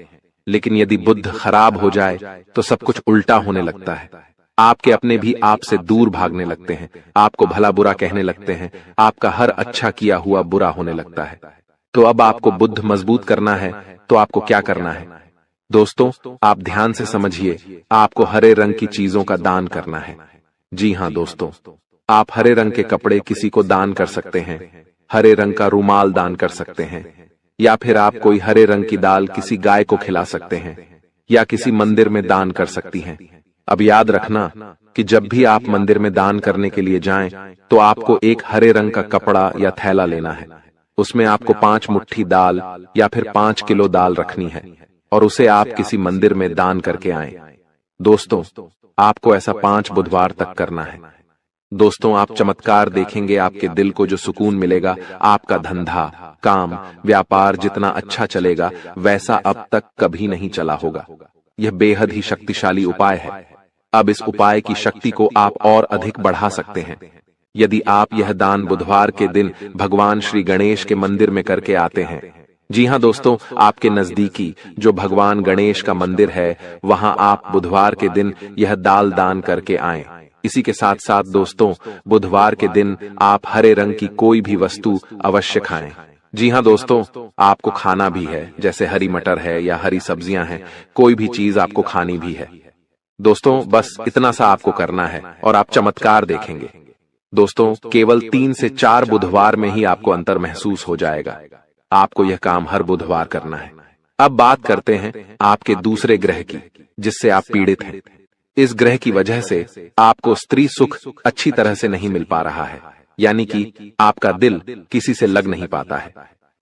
लेकिन यदि बुद्ध खराब हो जाए तो सब कुछ उल्टा होने लगता है। आपके अपने भी आपसे दूर भागने लगते हैं, आपको भला बुरा कहने लगते हैं, आपका हर अच्छा किया हुआ बुरा होने लगता है। तो अब आपको बुद्ध मजबूत करना है तो आपको क्या करना है? दोस्तों, आप ध्यान से समझिए, आपको हरे रंग की चीजों का दान करना है। जी हाँ दोस्तों, आप हरे रंग के कपड़े किसी को दान कर सकते हैं, हरे रंग का रुमाल दान कर सकते हैं, या फिर आप कोई हरे रंग की दाल किसी गाय को खिला सकते हैं, या किसी मंदिर में दान कर सकती हैं। अब याद रखना कि जब भी आप मंदिर में दान करने के लिए जाएं, तो आपको एक हरे रंग का कपड़ा या थैला लेना है। उसमें आपको 5 मुट्ठी दाल या फिर 5 किलो दाल रखनी है और उसे आप किसी मंदिर में दान करके आएं। दोस्तों, आपको ऐसा 5 बुधवार तक करना है। दोस्तों, आप चमत्कार देखेंगे, आपके दिल को जो सुकून मिलेगा, आपका धंधा, काम, व्यापार जितना अच्छा चलेगा वैसा अब तक कभी नहीं चला होगा। यह बेहद ही शक्तिशाली उपाय है। अब इस उपाय की शक्ति को आप और अधिक बढ़ा सकते हैं। यदि आप यह दान बुधवार के दिन भगवान श्री गणेश के मंदिर में करके आते हैं। जी हाँ दोस्तों, आपके नजदीकी जो भगवान गणेश का मंदिर है वहां आप बुधवार के दिन यह दाल दान करके आएं। इसी के साथ साथ दोस्तों, बुधवार के दिन आप हरे रंग की कोई भी वस्तु अवश्य खाएं। जी हाँ दोस्तों, आपको खाना भी है, जैसे हरी मटर है या हरी सब्जियां हैं, कोई भी चीज आपको खानी भी है। दोस्तों, बस इतना सा आपको करना है और आप चमत्कार देखेंगे। दोस्तों, केवल 3 से 4 बुधवार में ही आपको अंतर महसूस हो जाएगा। आपको यह काम हर बुधवार करना है। अब बात करते हैं आपके दूसरे ग्रह की, जिससे आप पीड़ित हैं। इस ग्रह की वजह से आपको स्त्री सुख अच्छी तरह से नहीं मिल पा रहा है, यानी कि आपका दिल किसी से लग नहीं पाता है।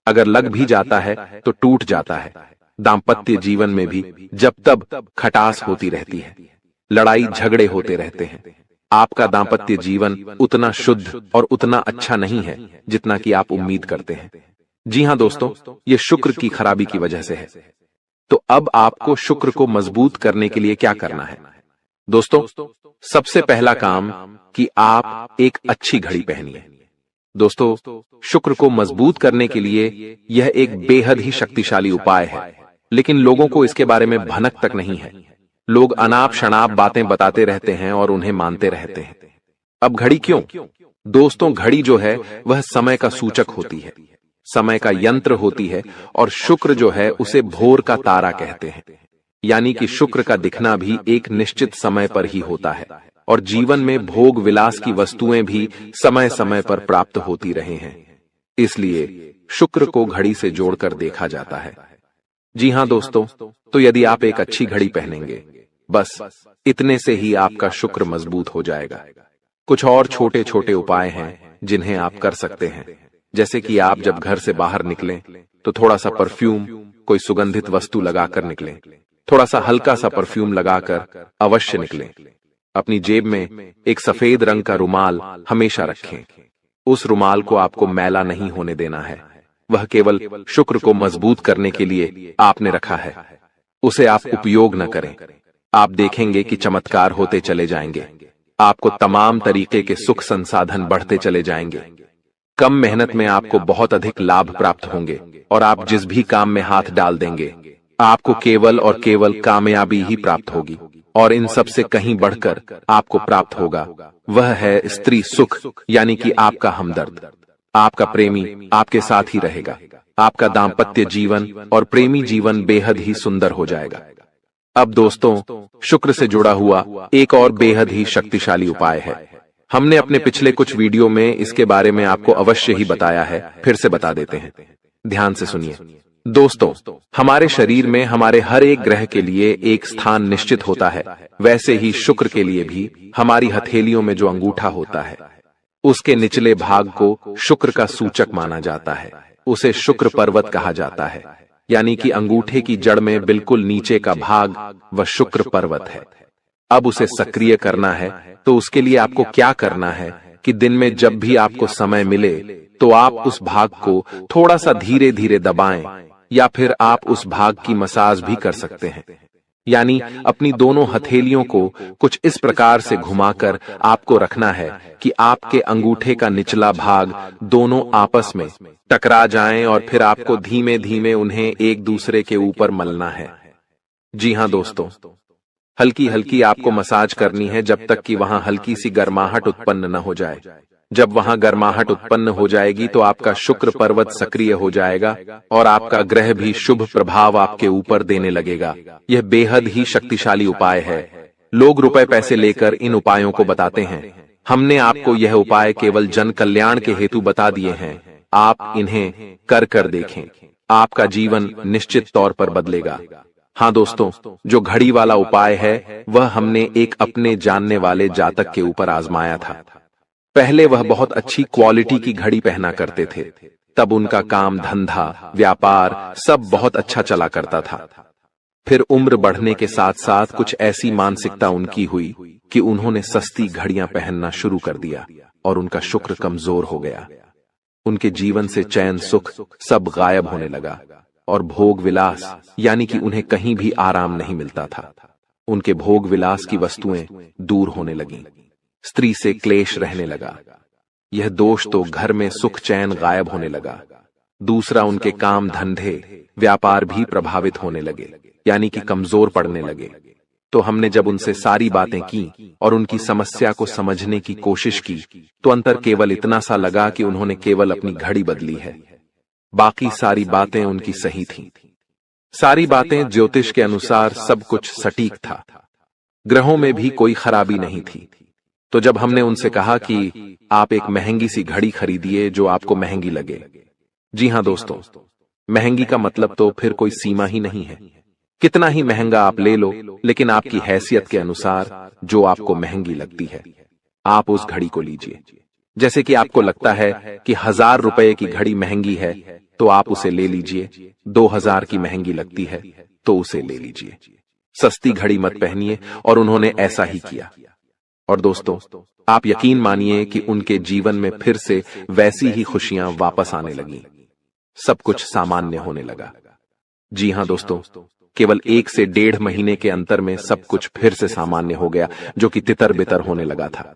अगर लग भी जाता है तो टूट जाता है। दाम्पत्य जीवन में भी जब तब खटास होती रहती है, लड़ाई झगड़े होते रहते हैं। आपका दाम्पत्य जीवन उतना शुद्ध और उतना अच्छा नहीं है जितना कि आप उम्मीद करते हैं। जी हाँ दोस्तों, ये शुक्र की खराबी की वजह से है। तो अब आपको शुक्र को मजबूत करने के लिए क्या करना है? दोस्तों, सबसे पहला काम कि आप एक अच्छी घड़ी पहनिए। दोस्तों, शुक्र को मजबूत करने के लिए यह एक बेहद ही शक्तिशाली उपाय है, लेकिन लोगों को इसके बारे में भनक तक नहीं है। लोग अनाप शनाप बातें बताते रहते हैं और उन्हें मानते रहते हैं। अब घड़ी क्यों? दोस्तों, घड़ी जो है वह समय का सूचक होती है, समय का यंत्र होती है, और शुक्र जो है उसे भोर का तारा कहते हैं। यानी कि शुक्र का दिखना भी एक निश्चित समय पर ही होता है, और जीवन में भोग विलास की वस्तुएं भी समय समय पर प्राप्त होती रहे हैं। इसलिए शुक्र को घड़ी से जोड़कर देखा जाता है। जी हाँ दोस्तों, तो यदि आप एक अच्छी घड़ी पहनेंगे, बस इतने से ही आपका शुक्र मजबूत हो जाएगा। कुछ और छोटे छोटे उपाय हैं जिन्हें आप कर सकते हैं, जैसे कि आप जब घर से बाहर निकलें तो थोड़ा सा परफ्यूम, कोई सुगंधित वस्तु लगाकर निकलें। थोड़ा सा हल्का सा परफ्यूम लगाकर अवश्य निकलें। अपनी जेब में एक सफेद रंग का रुमाल हमेशा रखें। उस रुमाल को आपको मैला नहीं होने देना है, वह केवल शुक्र को मजबूत करने के लिए आपने रखा है। उसे आप उपयोग न करें। आप देखेंगे कि चमत्कार होते चले जाएंगे। आपको तमाम तरीके के सुख संसाधन बढ़ते चले जाएंगे। कम मेहनत में आपको बहुत अधिक लाभ प्राप्त होंगे, और आप जिस भी काम में हाथ डाल देंगे आपको केवल और केवल कामयाबी ही प्राप्त होगी। और इन सब से कहीं बढ़कर आपको प्राप्त होगा वह है स्त्री सुख, यानी कि आपका हमदर्द। आपका प्रेमी आपके साथ ही रहेगा। आपका दाम्पत्य जीवन और प्रेमी जीवन बेहद ही सुंदर हो जाएगा। अब दोस्तों, शुक्र से जुड़ा हुआ एक और बेहद ही शक्तिशाली उपाय है। हमने अपने पिछले कुछ वीडियो में इसके बारे में आपको अवश्य ही बताया है, फिर से बता देते हैं। ध्यान से सुनिए। दोस्तों, हमारे शरीर में हमारे हर एक ग्रह के लिए एक स्थान निश्चित होता है। वैसे ही शुक्र के लिए भी हमारी हथेलियों में जो अंगूठा होता है उसके निचले भाग को शुक्र का सूचक माना जाता है। उसे शुक्र पर्वत कहा जाता है, यानी कि अंगूठे की जड़ में बिल्कुल नीचे का भाग वह शुक्र पर्वत है। अब उसे सक्रिय करना है तो उसके लिए आपको क्या करना है कि दिन में जब भी आपको समय मिले तो आप उस भाग को थोड़ा सा धीरे धीरे दबाएं, या फिर आप उस भाग की मसाज भी कर सकते हैं। यानी अपनी दोनों हथेलियों को कुछ इस प्रकार से घुमाकर आपको रखना है कि आपके अंगूठे का निचला भाग दोनों आपस में टकरा जाएं और फिर आपको धीमे धीमे उन्हें एक दूसरे के ऊपर मलना है। जी हां दोस्तों, हल्की हल्की आपको मसाज करनी है जब तक कि वहां हल्की सी गर्माहट उत्पन्न न हो जाए। जब वहां गर्माहट उत्पन्न हो जाएगी तो आपका शुक्र पर्वत सक्रिय हो जाएगा और आपका ग्रह भी शुभ प्रभाव आपके ऊपर देने लगेगा। यह बेहद ही शक्तिशाली उपाय है। लोग रुपए पैसे लेकर इन उपायों को बताते हैं। हमने आपको यह उपाय केवल जन कल्याण के हेतु बता दिए हैं। आप इन्हें कर देखें, आपका जीवन निश्चित तौर पर बदलेगा। हाँ दोस्तों, जो घड़ी वाला उपाय है वह हमने एक अपने जानने वाले जातक के ऊपर आजमाया था। पहले वह बहुत अच्छी क्वालिटी की घड़ी पहना करते थे, तब उनका काम धंधा व्यापार सब बहुत अच्छा चला करता था। फिर उम्र बढ़ने के साथ साथ कुछ ऐसी मानसिकता उनकी हुई कि उन्होंने सस्ती घड़ियां पहनना शुरू कर दिया और उनका शुक्र कमजोर हो गया। उनके जीवन से चैन सुख सब गायब होने लगा और भोग विलास यानी कि उन्हें कहीं भी आराम नहीं मिलता था। उनके भोग विलास की वस्तुएं दूर होने लगीं। स्त्री से क्लेश रहने लगा। यह दोष तो घर में सुख चैन गायब होने लगा। दूसरा, उनके काम धंधे व्यापार भी प्रभावित होने लगे, यानी कि कमजोर पड़ने लगे। तो हमने जब उनसे सारी बातें की और उनकी समस्या को समझने की कोशिश की तो अंतर केवल इतना सा लगा कि उन्होंने केवल अपनी घड़ी बदली है, बाकी सारी बातें उनकी सही थीं। सारी बातें ज्योतिष के अनुसार सब कुछ सटीक था, ग्रहों में भी कोई खराबी नहीं थी। तो जब हमने उनसे कहा कि आप एक महंगी सी घड़ी खरीदिए जो आपको महंगी लगे। जी हां दोस्तों, महंगी का मतलब तो फिर कोई सीमा ही नहीं है। कितना ही महंगा आप ले लो, लेकिन आपकी हैसियत के अनुसार जो आपको महंगी लगती है आप उस घड़ी को लीजिए। जैसे कि आपको लगता है कि 1000 रुपए की घड़ी महंगी है तो आप उसे ले लीजिए। 2000 की महंगी लगती है तो उसे ले लीजिए। सस्ती घड़ी मत पहनिए, और उन्होंने ऐसा ही किया। और दोस्तों, आप यकीन मानिए कि उनके जीवन में फिर से वैसी ही खुशियां वापस आने लगीं। सब कुछ सामान्य होने लगा। जी हां दोस्तों, केवल 1 से 1.5 महीने के अंतर में सब कुछ फिर से सामान्य हो गया, जो कि तितर बितर होने लगा था।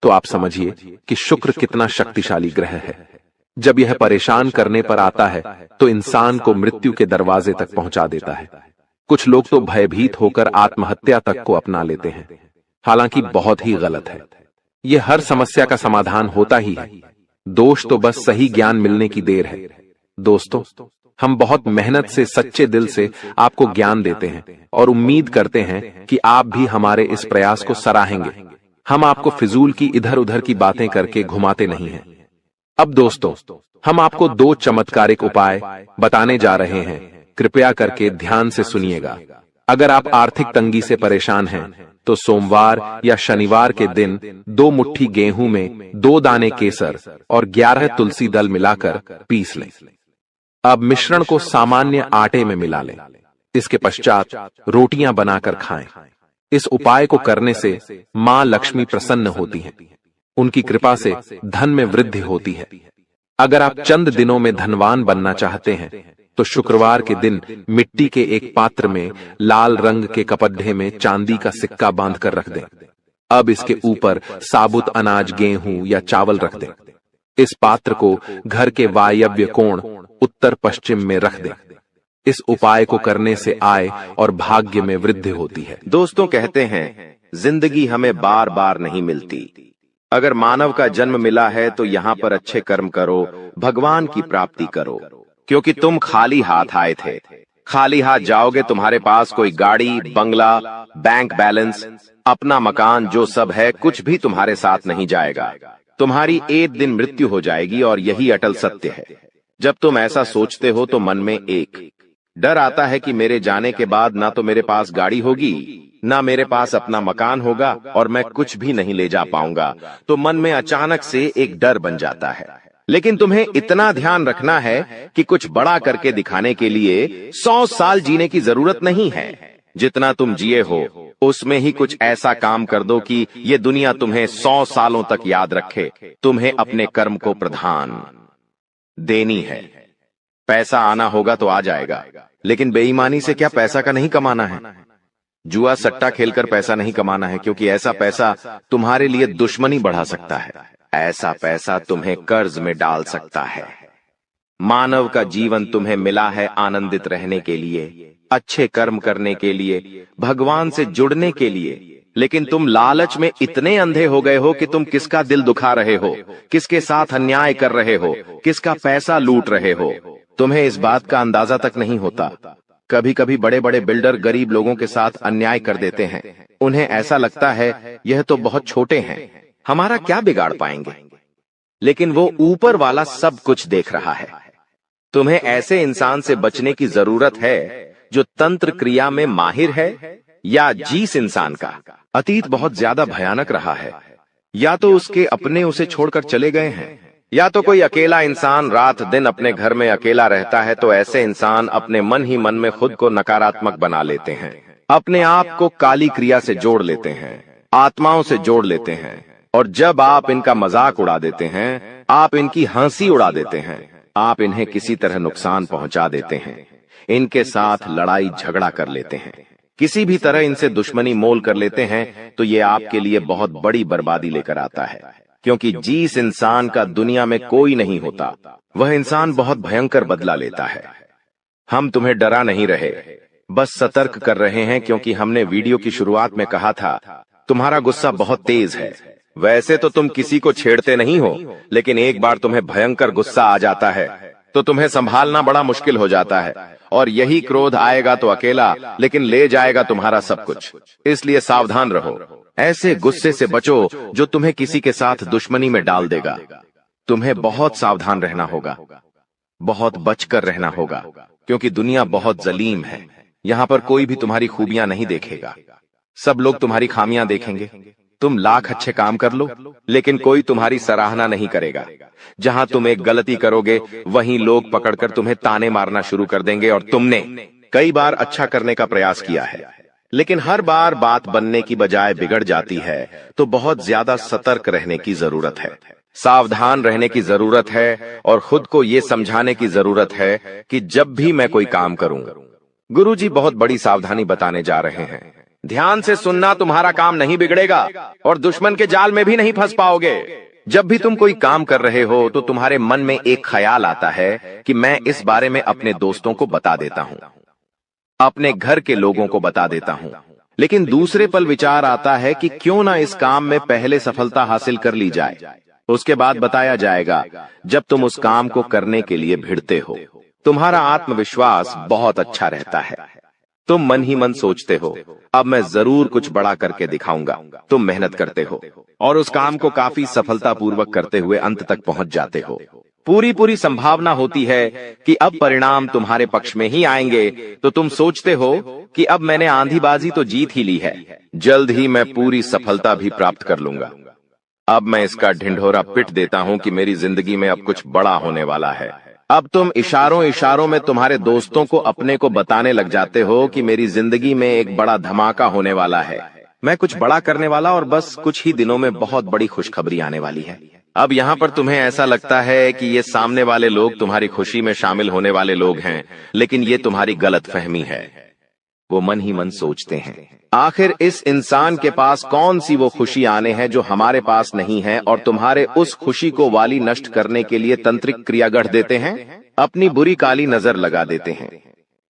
तो आप समझिए कि शुक्र कितना शक्तिशाली ग्रह है। जब यह परेशान करने पर आता है तो इंसान को मृत्यु के दरवाजे तक पहुंचा देता है। कुछ लोग तो भयभीत होकर आत्महत्या तक को अपना लेते हैं, हालांकि बहुत ही गलत है। यह हर समस्या का समाधान होता ही है। दोष तो बस सही ज्ञान मिलने की देर है। दोस्तों, हम बहुत मेहनत से सच्चे दिल से आपको ज्ञान देते हैं और उम्मीद करते हैं कि आप भी हमारे इस प्रयास को सराहेंगे। हम आपको फिजूल की इधर उधर की बातें करके घुमाते नहीं हैं। अब दोस्तों, हम आपको 2 चमत्कारिक उपाय बताने जा रहे हैं। कृपया करके ध्यान से सुनिएगा। अगर आप आर्थिक तंगी से परेशान हैं तो सोमवार या शनिवार के दिन 2 मुट्ठी गेहूं में 2 दाने केसर और 11 तुलसी दल मिलाकर पीस लें। अब मिश्रण को सामान्य आटे में मिला लें। इसके पश्चात रोटियां बनाकर खाएं। इस उपाय को करने से मां लक्ष्मी प्रसन्न होती हैं। उनकी कृपा से धन में वृद्धि होती है। अगर आप चंद दिनों में धनवान बनना चाहते हैं तो शुक्रवार के दिन मिट्टी के एक पात्र में लाल रंग के कपड्ढे में चांदी का सिक्का बांधकर रख दें। अब इसके ऊपर साबुत अनाज गेहूं या चावल रख दें। इस पात्र को घर के वायव्य कोण उत्तर पश्चिम में रख दें। इस उपाय को करने से आय और भाग्य में वृद्धि होती है। दोस्तों, कहते हैं जिंदगी हमें बार बार नहीं मिलती। अगर मानव का जन्म मिला है तो यहाँ पर अच्छे कर्म करो, भगवान की प्राप्ति करो, क्योंकि तुम खाली हाथ आए थे। खाली हाथ जाओगे, तुम्हारे पास कोई गाड़ी, बंगला, बैंक बैलेंस, अपना मकान, जो सब है कुछ भी तुम्हारे साथ नहीं जाएगा। तुम्हारी एक दिन मृत्यु हो जाएगी और यही अटल सत्य है। जब तुम ऐसा सोचते हो तो मन में एक डर आता है कि मेरे जाने के बाद ना तो मेरे पास गाड़ी होगी, ना मेरे पास अपना मकान होगा और मैं कुछ भी नहीं ले जा पाऊंगा। तो मन में अचानक से एक डर बन जाता है। लेकिन तुम्हें इतना ध्यान रखना है कि कुछ बड़ा करके दिखाने के लिए 100 साल जीने की जरूरत नहीं है। जितना तुम जिए हो उसमें ही कुछ ऐसा काम कर दो कि ये दुनिया तुम्हें 100 सालों तक याद रखे। तुम्हें अपने कर्म को प्रधान देनी है। पैसा आना होगा तो आ जाएगा, लेकिन बेईमानी से क्या पैसा का नहीं कमाना है। जुआ सट्टा खेलकर पैसा नहीं कमाना है, क्योंकि ऐसा पैसा तुम्हारे लिए दुश्मनी बढ़ा सकता है। ऐसा पैसा तुम्हें कर्ज में डाल सकता है। मानव का जीवन तुम्हें मिला है आनंदित रहने के लिए, अच्छे कर्म करने के लिए, भगवान से जुड़ने के लिए, लेकिन तुम लालच में इतने अंधे हो गए हो कि तुम किसका दिल दुखा रहे हो, किसके साथ अन्याय कर रहे हो, किसका पैसा लूट रहे हो। तुम्हें इस बात का अंदाजा तक नहीं होता। कभी कभी बड़े बड़े बिल्डर गरीब लोगों के साथ अन्याय कर देते हैं। उन्हें ऐसा लगता है यह तो बहुत छोटे हैं, हमारा क्या बिगाड़ पाएंगे, लेकिन वो ऊपर वाला सब कुछ देख रहा है। तुम्हें ऐसे इंसान से बचने की जरूरत है जो तंत्र क्रिया में माहिर है, या जिस इंसान का अतीत बहुत ज्यादा भयानक रहा है, या तो उसके अपने उसे छोड़कर चले गए हैं, या तो कोई अकेला इंसान रात दिन अपने घर में अकेला रहता है। तो ऐसे इंसान अपने मन ही मन में खुद को नकारात्मक बना लेते हैं, अपने आप को काली क्रिया से जोड़ लेते हैं, आत्माओं से जोड़ लेते हैं। और जब आप इनका मजाक उड़ा देते हैं, आप इनकी हंसी उड़ा देते हैं, आप इन्हें किसी तरह नुकसान पहुंचा देते हैं, इनके साथ लड़ाई झगड़ा कर लेते हैं, किसी भी तरह इनसे दुश्मनी मोल कर लेते हैं, तो ये आपके लिए बहुत बड़ी बर्बादी लेकर आता है। क्योंकि जिस इंसान का दुनिया में कोई नहीं होता, वह इंसान बहुत भयंकर बदला लेता है। हम तुम्हें डरा नहीं रहे, बस सतर्क कर रहे हैं, क्योंकि हमने वीडियो की शुरुआत में कहा था तुम्हारा गुस्सा बहुत तेज है। वैसे तो तुम किसी को छेड़ते नहीं हो, लेकिन एक बार तुम्हें भयंकर गुस्सा आ जाता है तो तुम्हें संभालना बड़ा मुश्किल हो जाता है। और यही क्रोध आएगा तो अकेला, लेकिन ले जाएगा तुम्हारा सब कुछ। इसलिए सावधान रहो, ऐसे गुस्से से बचो जो तुम्हें किसी के साथ दुश्मनी में डाल देगा। तुम्हें बहुत सावधान रहना होगा, बहुत बचकर रहना होगा, क्योंकि दुनिया बहुत जलीम है। यहाँ पर कोई भी तुम्हारी खूबियां नहीं देखेगा, सब लोग तुम्हारी खामियां देखेंगे। तुम लाख अच्छे काम कर लो, लेकिन कोई तुम्हारी सराहना नहीं करेगा। जहां तुम एक गलती करोगे, वहीं लोग पकड़कर तुम्हें ताने मारना शुरू कर देंगे। और तुमने कई बार अच्छा करने का प्रयास किया है, लेकिन हर बार बात बनने की बजाय बिगड़ जाती है। तो बहुत ज्यादा सतर्क रहने की जरूरत है, सावधान रहने की जरूरत है, और खुद को ये समझाने की जरूरत है कि जब भी मैं कोई काम करूं, गुरुजी बहुत बड़ी सावधानी बताने जा रहे हैं। ध्यान से सुनना, तुम्हारा काम नहीं बिगड़ेगा और दुश्मन के जाल में भी नहीं फंस पाओगे। जब भी तुम कोई काम कर रहे हो तो तुम्हारे मन में एक ख्याल आता है कि मैं इस बारे में अपने दोस्तों को बता देता हूं, अपने घर के लोगों को बता देता हूं। लेकिन दूसरे पल विचार आता है कि क्यों ना इस काम में पहले सफलता हासिल कर ली जाए, उसके बाद बताया जाएगा। जब तुम उस काम को करने के लिए भिड़ते हो, तुम्हारा आत्मविश्वास बहुत अच्छा रहता है। तुम मन ही मन सोचते हो, अब मैं जरूर कुछ बड़ा करके दिखाऊंगा। तुम मेहनत करते हो और उस काम को काफी सफलतापूर्वक करते हुए अंत तक पहुंच जाते हो। पूरी संभावना होती है कि अब परिणाम तुम्हारे पक्ष में ही आएंगे। तो तुम सोचते हो कि अब मैंने आंधीबाजी तो जीत ही ली है, जल्द ही मैं पूरी सफलता भी प्राप्त कर लूंगा। अब मैं इसका ढिंढोरा पिट देता हूं कि मेरी जिंदगी में अब कुछ बड़ा होने वाला है। अब तुम इशारों में तुम्हारे दोस्तों को अपने को बताने लग जाते हो कि मेरी जिंदगी में एक बड़ा धमाका होने वाला है, मैं कुछ बड़ा करने वाला, और बस कुछ ही दिनों में बहुत बड़ी खुशखबरी आने वाली है। अब यहाँ पर तुम्हें ऐसा लगता है कि ये सामने वाले लोग तुम्हारी खुशी में शामिल होने वाले लोग हैं, लेकिन ये तुम्हारी गलतफहमी है। वो मन ही मन सोचते हैं, आखिर इस इंसान के पास कौन सी वो खुशी आने हैं जो हमारे पास नहीं है, और तुम्हारे उस खुशी को वाली नष्ट करने के लिए तंत्रिक क्रिया गढ़ देते हैं, अपनी बुरी काली नजर लगा देते हैं।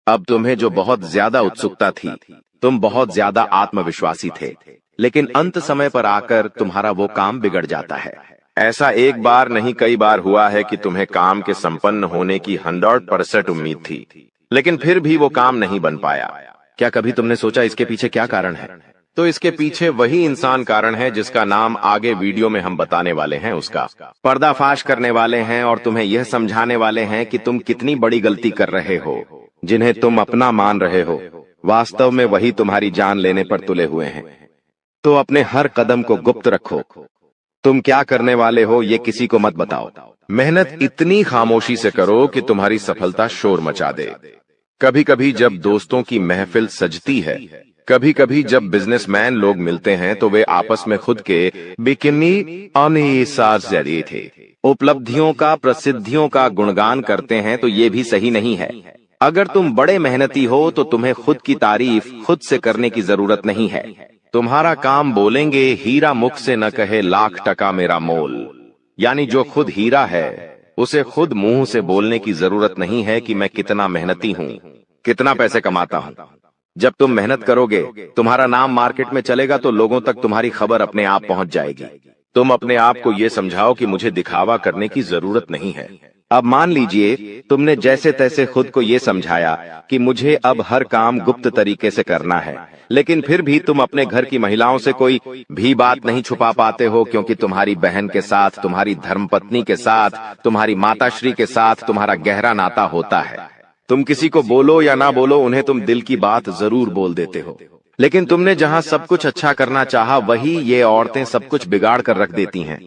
अब तुम्हें जो बहुत ज्यादा उत्सुकता थी, तुम बहुत ज्यादा आत्मविश्वासी थे, लेकिन अंत समय पर आकर तुम्हारा वो काम बिगड़ जाता है। ऐसा एक बार नहीं कई बार हुआ है कि तुम्हें काम के संपन्न होने की 100% उम्मीद थी, लेकिन फिर भी वो काम नहीं बन पाया। क्या कभी तुमने सोचा इसके पीछे क्या कारण है? तो इसके पीछे वही इंसान कारण है जिसका नाम आगे वीडियो में हम बताने वाले हैं। उसका पर्दाफाश करने वाले हैं और तुम्हें यह समझाने वाले हैं कि तुम कितनी बड़ी गलती कर रहे हो। जिन्हें तुम अपना मान रहे हो, वास्तव में वही तुम्हारी जान लेने पर तुले हुए हैं। तो अपने हर कदम को गुप्त रखो। तुम क्या करने वाले हो ये किसी को मत बताओ। मेहनत इतनी खामोशी से करो कि तुम्हारी सफलता शोर मचा दे। कभी कभी जब दोस्तों की महफिल सजती है, कभी कभी जब बिजनेसमैन लोग मिलते हैं, तो वे आपस में खुद के बिकिनी अनिसार थे उपलब्धियों का, प्रसिद्धियों का गुणगान करते हैं। तो ये भी सही नहीं है। अगर तुम बड़े मेहनती हो तो तुम्हें खुद की तारीफ खुद से करने की जरूरत नहीं है। तुम्हारा काम बोलेंगे हीरा मुख से न कहे लाख टका मेरा मोल। यानी जो खुद हीरा है उसे खुद मुंह से बोलने की जरूरत नहीं है कि मैं कितना मेहनती हूं, कितना पैसे कमाता हूं। जब तुम मेहनत करोगे तुम्हारा नाम मार्केट में चलेगा तो लोगों तक तुम्हारी खबर अपने आप पहुंच जाएगी। तुम अपने आप को ये समझाओ कि मुझे दिखावा करने की जरूरत नहीं है। अब मान लीजिए तुमने जैसे तैसे खुद को ये समझाया कि मुझे अब हर काम गुप्त तरीके से करना है, लेकिन फिर भी तुम अपने घर की महिलाओं से कोई भी बात नहीं छुपा पाते हो, क्योंकि तुम्हारी बहन के साथ, तुम्हारी धर्मपत्नी के साथ, तुम्हारी माताश्री के साथ तुम्हारा गहरा नाता होता है। तुम किसी को बोलो या ना बोलो, उन्हें तुम दिल की बात जरूर बोल देते हो। लेकिन तुमने जहां सब कुछ अच्छा करना चाहा वही ये औरतें सब कुछ बिगाड़ कर रख देती हैं।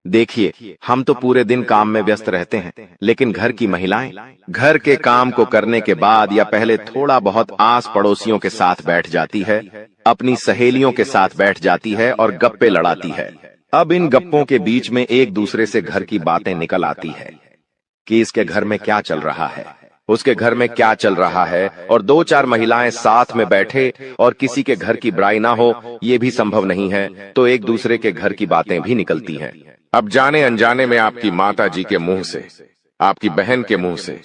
देखिए, हम तो पूरे दिन काम में व्यस्त रहते हैं, लेकिन घर की महिलाएं घर के काम को करने के बाद या पहले थोड़ा बहुत आस पड़ोसियों के साथ बैठ जाती है, अपनी सहेलियों के साथ बैठ जाती है और गप्पे लड़ाती है। अब इन गप्पों के बीच में एक दूसरे से घर की बातें निकल आती है कि इसके घर में क्या चल रहा है, उसके घर में क्या चल रहा है, और दो चार महिलाएं साथ में बैठे और किसी के घर की बुराई ना हो ये भी संभव नहीं है, तो एक दूसरे के घर की बातें भी निकलती हैं। अब जाने अनजाने में आपकी माता जी के मुंह से, आपकी बहन के मुंह से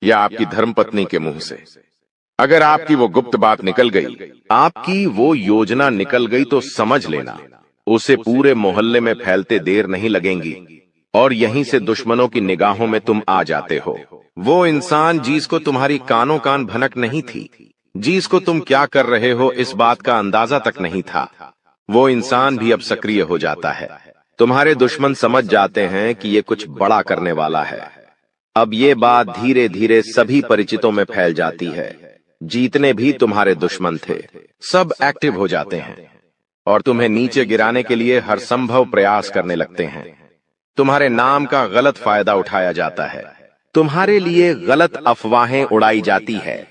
या आपकी धर्मपत्नी के मुंह से अगर आपकी वो गुप्त बात निकल गई, आपकी वो योजना निकल गई, तो समझ लेना उसे पूरे मोहल्ले में फैलते देर नहीं लगेंगी और यहीं से दुश्मनों की निगाहों में तुम आ जाते हो। वो इंसान जिसको तुम्हारी कानों कान भनक नहीं थी, जिसको तुम क्या कर रहे हो इस बात का अंदाजा तक नहीं था, वो इंसान भी अब सक्रिय हो जाता है। तुम्हारे दुश्मन समझ जाते हैं कि ये कुछ बड़ा करने वाला है। अब ये बात धीरे धीरे सभी परिचितों में फैल जाती है। जीतने भी तुम्हारे दुश्मन थे, सब एक्टिव हो जाते हैं और तुम्हें नीचे गिराने के लिए हर संभव प्रयास करने लगते हैं। तुम्हारे नाम का गलत फायदा उठाया जाता है, तुम्हारे लिए गलत अफवाहें उड़ाई जाती है।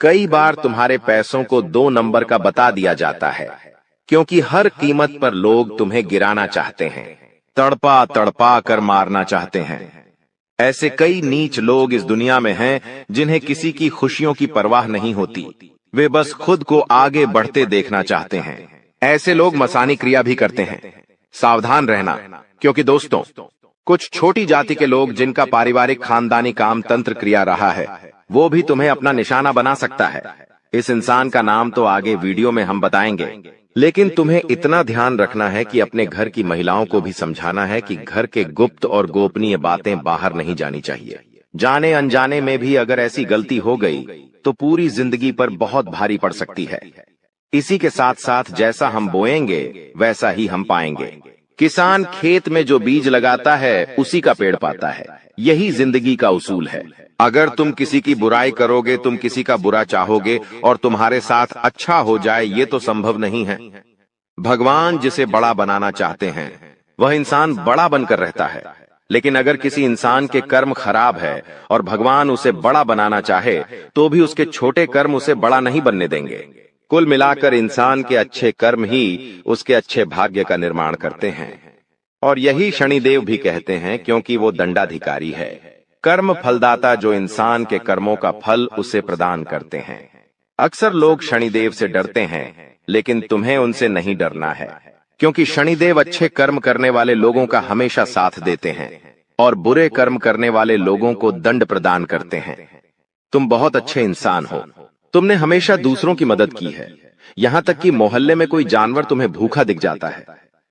कई बार तुम्हारे पैसों को 2 नंबर का बता दिया जाता है, क्योंकि हर कीमत पर लोग तुम्हें गिराना चाहते हैं, तड़पा तड़पा कर मारना चाहते हैं। ऐसे कई नीच लोग इस दुनिया में हैं जिन्हें किसी की खुशियों की परवाह नहीं होती, वे बस खुद को आगे बढ़ते देखना चाहते हैं। ऐसे लोग मसानी क्रिया भी करते हैं। सावधान रहना, क्योंकि दोस्तों कुछ छोटी जाति के लोग जिनका पारिवारिक खानदानी काम तंत्र क्रिया रहा है, वो भी तुम्हें अपना निशाना बना सकता है। इस इंसान का नाम तो आगे वीडियो में हम बताएंगे, लेकिन तुम्हें इतना ध्यान रखना है कि अपने घर की महिलाओं को भी समझाना है कि घर के गुप्त और गोपनीय बातें बाहर नहीं जानी चाहिए। जाने अनजाने में भी अगर ऐसी गलती हो गई तो पूरी जिंदगी पर बहुत भारी पड़ सकती है। इसी के साथ साथ जैसा हम बोएंगे वैसा ही हम पाएंगे। किसान खेत में जो बीज लगाता है उसी का पेड़ पाता है, यही जिंदगी का उसूल है। अगर तुम किसी की बुराई करोगे, तुम किसी का बुरा चाहोगे और तुम्हारे साथ अच्छा हो जाए, ये तो संभव नहीं है। भगवान जिसे बड़ा बनाना चाहते हैं वह इंसान बड़ा बनकर रहता है, लेकिन अगर किसी इंसान के कर्म खराब है और भगवान उसे बड़ा बनाना चाहे तो भी उसके छोटे कर्म उसे बड़ा नहीं बनने देंगे। कुल मिलाकर इंसान के अच्छे कर्म ही उसके अच्छे भाग्य का निर्माण करते हैं, और यही शनिदेव भी कहते हैं, क्योंकि वो दंडाधिकारी है, कर्म फलदाता, जो इंसान के कर्मों का फल उसे प्रदान करते हैं। अक्सर लोग शनिदेव से डरते हैं, लेकिन तुम्हें उनसे नहीं डरना है, क्योंकि शनिदेव अच्छे कर्म करने वाले लोगों का हमेशा साथ देते हैं और बुरे कर्म करने वाले लोगों को दंड प्रदान करते हैं। तुम बहुत अच्छे इंसान हो, तुमने हमेशा दूसरों की मदद की है। यहाँ तक कि मोहल्ले में कोई जानवर तुम्हें भूखा दिख जाता है,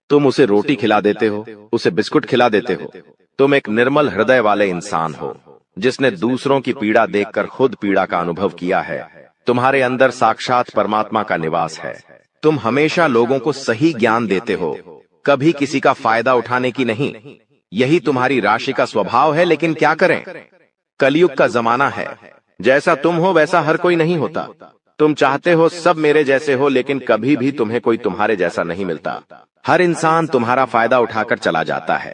तुम उसे रोटी खिला देते हो, उसे बिस्कुट खिला देते हो। तुम एक निर्मल हृदय वाले इंसान हो, जिसने दूसरों की पीड़ा देखकर खुद पीड़ा का अनुभव किया है। तुम्हारे अंदर साक्षात परमात्मा का निवास है। तुम हमेशा लोगों को सही ज्ञान देते हो, कभी किसी का फायदा उठाने की नहीं। यही तुम्हारी राशि का स्वभाव है, लेकिन क्या करें, कलयुग का जमाना है। जैसा तुम हो वैसा हर कोई नहीं होता। तुम चाहते हो सब मेरे जैसे हो, लेकिन कभी भी तुम्हें कोई तुम्हारे जैसा नहीं मिलता। हर इंसान तुम्हारा फायदा उठाकर चला जाता है,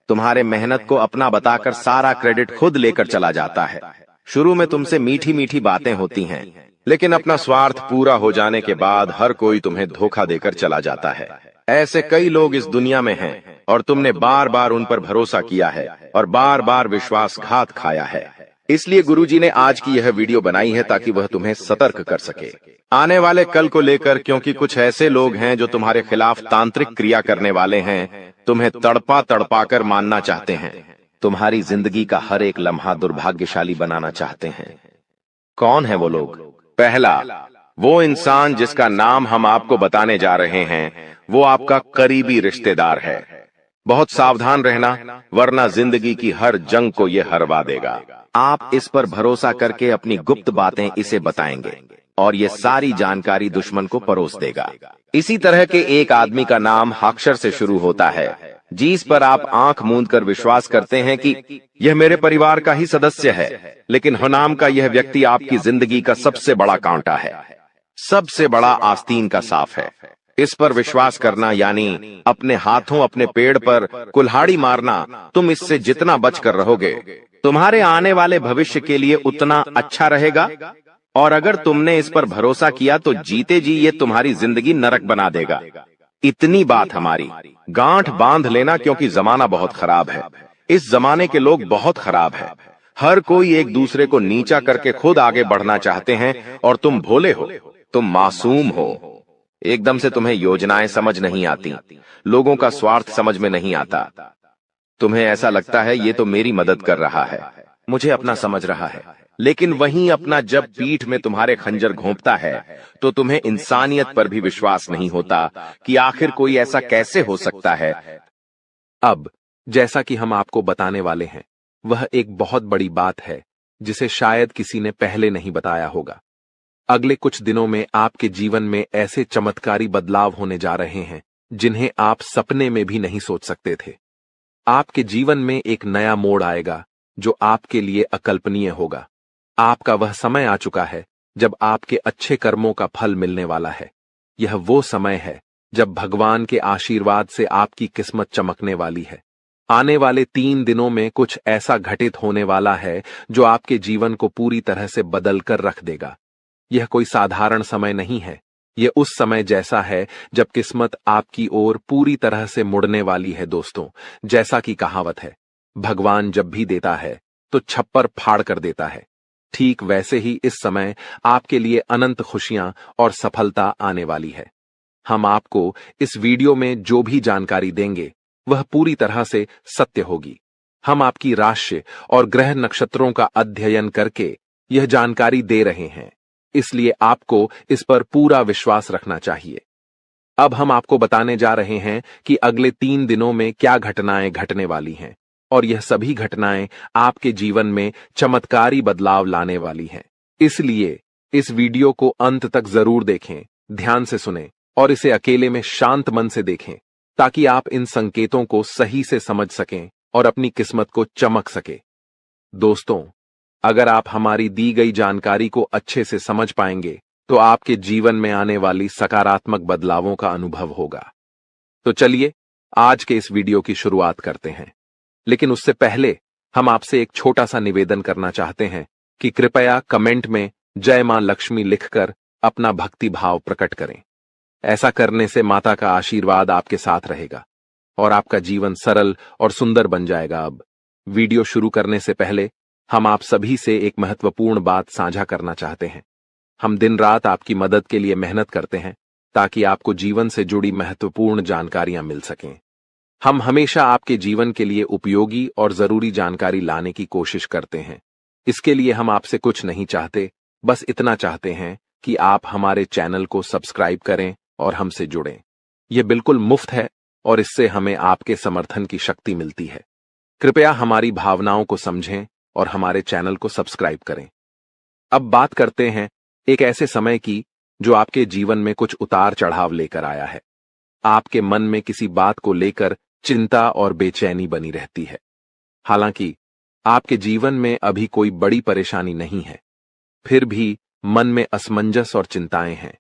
तुम्हारे मेहनत को अपना बताकर सारा क्रेडिट खुद लेकर चला जाता है। शुरू में तुमसे मीठी मीठी बातें होती हैं, लेकिन अपना स्वार्थ पूरा हो जाने के बाद हर कोई तुम्हें धोखा देकर चला जाता है। ऐसे कई लोग इस दुनिया में हैं और तुमने बार बार उन पर भरोसा किया है और बार बार विश्वासघात खाया है। इसलिए गुरुजी ने आज की यह वीडियो बनाई है ताकि वह तुम्हें सतर्क कर सके आने वाले कल को लेकर, क्योंकि कुछ ऐसे लोग हैं जो तुम्हारे खिलाफ तांत्रिक क्रिया करने वाले हैं, तुम्हें तड़पा तड़पा कर मानना चाहते हैं, तुम्हारी जिंदगी का हर एक लम्हा दुर्भाग्यशाली बनाना चाहते हैं। कौन है वो लोग? पहला, वो इंसान जिसका नाम हम आपको बताने जा रहे हैं, वो आपका करीबी रिश्तेदार है। बहुत सावधान रहना, वरना जिंदगी की हर जंग को ये हरवा देगा। आप इस पर भरोसा करके अपनी गुप्त बातें इसे बताएंगे और ये सारी जानकारी दुश्मन को परोस देगा। इसी तरह के एक आदमी का नाम अक्षर से शुरू होता है, जिस पर आप आंख मूंद कर विश्वास करते हैं कि यह मेरे परिवार का ही सदस्य है, लेकिन हुनाम का यह व्यक्ति आपकी जिंदगी का सबसे बड़ा कांटा है, सबसे बड़ा आस्तीन का साफ है। इस पर विश्वास करना यानी अपने हाथों अपने पेड़ पर कुल्हाड़ी मारना। तुम इससे जितना बच कर रहोगे, तुम्हारे आने वाले भविष्य के लिए उतना अच्छा रहेगा। और अगर तुमने इस पर भरोसा किया तो जीते जी ये तुम्हारी जिंदगी नरक बना देगा। इतनी बात हमारी, गांठ बांध लेना, क्योंकि जमाना बहुत खराब है। इस जमाने के लोग बहुत खराब है। हर कोई एक दूसरे को नीचा करके खुद आगे बढ़ना चाहते हैं, और तुम भोले हो, तुम मासूम हो। एकदम से तुम्हें योजनाएं समझ नहीं आती, लोगों का स्वार्थ समझ में नहीं आता। तुम्हें ऐसा लगता है ये तो मेरी मदद कर रहा है, मुझे अपना समझ रहा है, लेकिन वहीं अपना जब पीठ में तुम्हारे खंजर घोंपता है तो तुम्हें इंसानियत पर भी विश्वास नहीं होता कि आखिर कोई ऐसा कैसे हो सकता है। अब जैसा कि हम आपको बताने वाले हैं, वह एक बहुत बड़ी बात है जिसे शायद किसी ने पहले नहीं बताया होगा। अगले कुछ दिनों में आपके जीवन में ऐसे चमत्कारी बदलाव होने जा रहे हैं जिन्हें आप सपने में भी नहीं सोच सकते थे। आपके जीवन में एक नया मोड़ आएगा जो आपके लिए अकल्पनीय होगा। आपका वह समय आ चुका है जब आपके अच्छे कर्मों का फल मिलने वाला है। यह वो समय है जब भगवान के आशीर्वाद से आपकी किस्मत चमकने वाली है। आने वाले 3 दिनों में कुछ ऐसा घटित होने वाला है जो आपके जीवन को पूरी तरह से बदल कर रख देगा। यह कोई साधारण समय नहीं है, यह उस समय जैसा है जब किस्मत आपकी ओर पूरी तरह से मुड़ने वाली है। दोस्तों, जैसा कि कहावत है, भगवान जब भी देता है तो छप्पर फाड़ कर देता है, ठीक वैसे ही इस समय आपके लिए अनंत खुशियां और सफलता आने वाली है। हम आपको इस वीडियो में जो भी जानकारी देंगे वह पूरी तरह से सत्य होगी। हम आपकी राशि और ग्रह नक्षत्रों का अध्ययन करके यह जानकारी दे रहे हैं, इसलिए आपको इस पर पूरा विश्वास रखना चाहिए। अब हम आपको बताने जा रहे हैं कि अगले 3 दिनों में क्या घटनाएं घटने वाली हैं, और यह सभी घटनाएं आपके जीवन में चमत्कारी बदलाव लाने वाली हैं। इसलिए इस वीडियो को अंत तक जरूर देखें, ध्यान से सुनें और इसे अकेले में शांत मन से देखें, ताकि आप इन संकेतों को सही से समझ सकें और अपनी किस्मत को चमक सके। दोस्तों, अगर आप हमारी दी गई जानकारी को अच्छे से समझ पाएंगे तो आपके जीवन में आने वाली सकारात्मक बदलावों का अनुभव होगा। तो चलिए आज के इस वीडियो की शुरुआत करते हैं, लेकिन उससे पहले हम आपसे एक छोटा सा निवेदन करना चाहते हैं कि कृपया कमेंट में जय मां लक्ष्मी लिखकर अपना भक्ति भाव प्रकट करें। ऐसा करने से माता का आशीर्वाद आपके साथ रहेगा और आपका जीवन सरल और सुंदर बन जाएगा। अब वीडियो शुरू करने से पहले हम आप सभी से एक महत्वपूर्ण बात साझा करना चाहते हैं। हम दिन रात आपकी मदद के लिए मेहनत करते हैं ताकि आपको जीवन से जुड़ी महत्वपूर्ण जानकारियां मिल सकें। हम हमेशा आपके जीवन के लिए उपयोगी और जरूरी जानकारी लाने की कोशिश करते हैं। इसके लिए हम आपसे कुछ नहीं चाहते, बस इतना चाहते हैं कि आप हमारे चैनल को सब्सक्राइब करें और हमसे जुड़ें। यह बिल्कुल मुफ्त है और इससे हमें आपके समर्थन की शक्ति मिलती है। कृपया हमारी भावनाओं को समझें और हमारे चैनल को सब्सक्राइब करें। अब बात करते हैं एक ऐसे समय की जो आपके जीवन में कुछ उतार चढ़ाव लेकर आया है। आपके मन में किसी बात को लेकर चिंता और बेचैनी बनी रहती है। हालांकि आपके जीवन में अभी कोई बड़ी परेशानी नहीं है, फिर भी मन में असमंजस और चिंताएं हैं।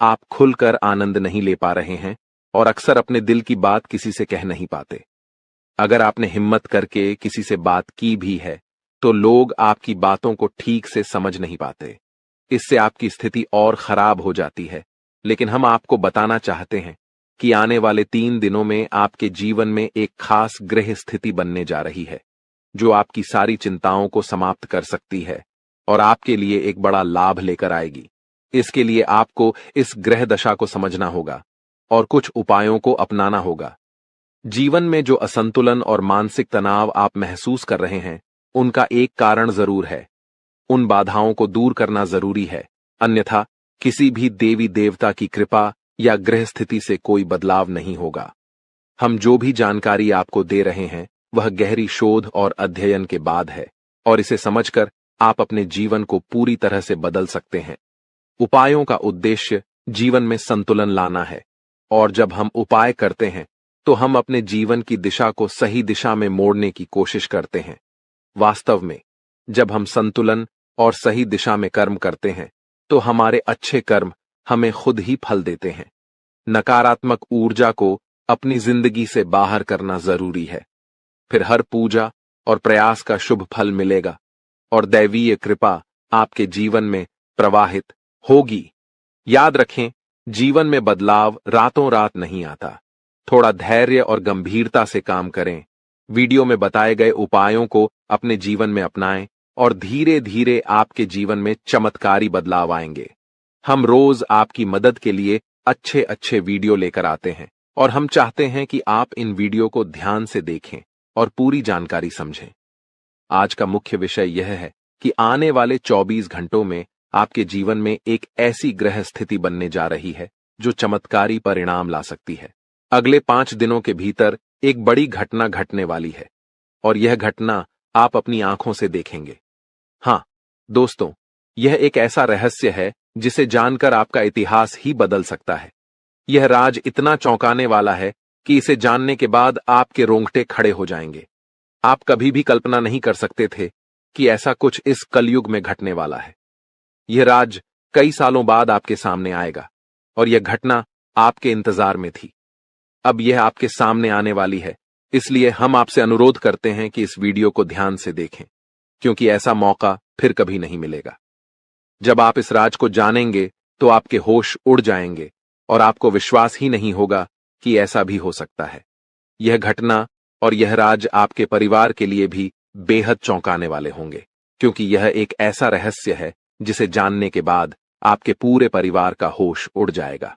आप खुलकर आनंद नहीं ले पा रहे हैं और अक्सर अपने दिल की बात किसी से कह नहीं पाते। अगर आपने हिम्मत करके किसी से बात की भी है तो लोग आपकी बातों को ठीक से समझ नहीं पाते। इससे आपकी स्थिति और खराब हो जाती है। लेकिन हम आपको बताना चाहते हैं कि आने वाले 3 दिनों में आपके जीवन में एक खास ग्रह स्थिति बनने जा रही है। जो आपकी सारी चिंताओं को समाप्त कर सकती है और आपके लिए एक बड़ा लाभ लेकर आएगी। इसके लिए आपको इस ग्रह दशा को समझना होगा और कुछ उपायों को अपनाना होगा। जीवन में जो असंतुलन और मानसिक तनाव आप महसूस कर रहे हैं, उनका एक कारण जरूर है। उन बाधाओं को दूर करना जरूरी है, अन्यथा किसी भी देवी देवता की कृपा या ग्रह स्थिति से कोई बदलाव नहीं होगा। हम जो भी जानकारी आपको दे रहे हैं वह गहरी शोध और अध्ययन के बाद है और इसे समझकर आप अपने जीवन को पूरी तरह से बदल सकते हैं। उपायों का उद्देश्य जीवन में संतुलन लाना है और जब हम उपाय करते हैं तो हम अपने जीवन की दिशा को सही दिशा में मोड़ने की कोशिश करते हैं। वास्तव में जब हम संतुलन और सही दिशा में कर्म करते हैं तो हमारे अच्छे कर्म हमें खुद ही फल देते हैं। नकारात्मक ऊर्जा को अपनी जिंदगी से बाहर करना जरूरी है, फिर हर पूजा और प्रयास का शुभ फल मिलेगा और दैवीय कृपा आपके जीवन में प्रवाहित होगी। याद रखें, जीवन में बदलाव रातों रात नहीं आता। थोड़ा धैर्य और गंभीरता से काम करें। वीडियो में बताए गए उपायों को अपने जीवन में अपनाएं और धीरे धीरे आपके जीवन में चमत्कारी बदलाव आएंगे। हम रोज आपकी मदद के लिए अच्छे अच्छे वीडियो लेकर आते हैं और हम चाहते हैं कि आप इन वीडियो को ध्यान से देखें और पूरी जानकारी समझें। आज का मुख्य विषय यह है कि आने वाले 24 घंटों में आपके जीवन में एक ऐसी ग्रह स्थिति बनने जा रही है जो चमत्कारी परिणाम ला सकती है। अगले 5 दिनों के भीतर एक बड़ी घटना घटने वाली है और यह घटना आप अपनी आंखों से देखेंगे। हाँ दोस्तों, यह एक ऐसा रहस्य है जिसे जानकर आपका इतिहास ही बदल सकता है। यह राज इतना चौंकाने वाला है कि इसे जानने के बाद आपके रोंगटे खड़े हो जाएंगे। आप कभी भी कल्पना नहीं कर सकते थे कि ऐसा कुछ इस कलयुग में घटने वाला है। यह राज कई सालों बाद आपके सामने आएगा और यह घटना आपके इंतजार में थी। अब यह आपके सामने आने वाली है, इसलिए हम आपसे अनुरोध करते हैं कि इस वीडियो को ध्यान से देखें, क्योंकि ऐसा मौका फिर कभी नहीं मिलेगा। जब आप इस राज को जानेंगे तो आपके होश उड़ जाएंगे और आपको विश्वास ही नहीं होगा कि ऐसा भी हो सकता है। यह घटना और यह राज आपके परिवार के लिए भी बेहद चौंकाने वाले होंगे, क्योंकि यह एक ऐसा रहस्य है जिसे जानने के बाद आपके पूरे परिवार का होश उड़ जाएगा।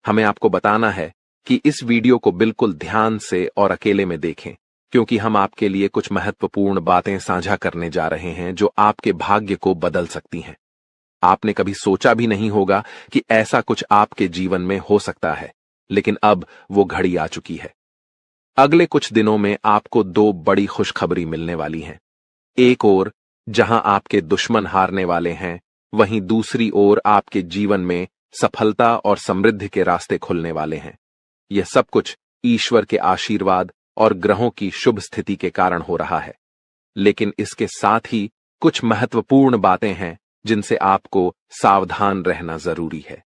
हमें आपको बताना है कि इस वीडियो को बिल्कुल ध्यान से और अकेले में देखें, क्योंकि हम आपके लिए कुछ महत्वपूर्ण बातें साझा करने जा रहे हैं जो आपके भाग्य को बदल सकती हैं। आपने कभी सोचा भी नहीं होगा कि ऐसा कुछ आपके जीवन में हो सकता है, लेकिन अब वो घड़ी आ चुकी है। अगले कुछ दिनों में आपको 2 बड़ी खुशखबरी मिलने वाली हैं। एक ओर जहां आपके दुश्मन हारने वाले हैं, वहीं दूसरी ओर आपके जीवन में सफलता और समृद्धि के रास्ते खुलने वाले हैं। यह सब कुछ ईश्वर के आशीर्वाद और ग्रहों की शुभ स्थिति के कारण हो रहा है, लेकिन इसके साथ ही कुछ महत्वपूर्ण बातें हैं जिनसे आपको सावधान रहना जरूरी है।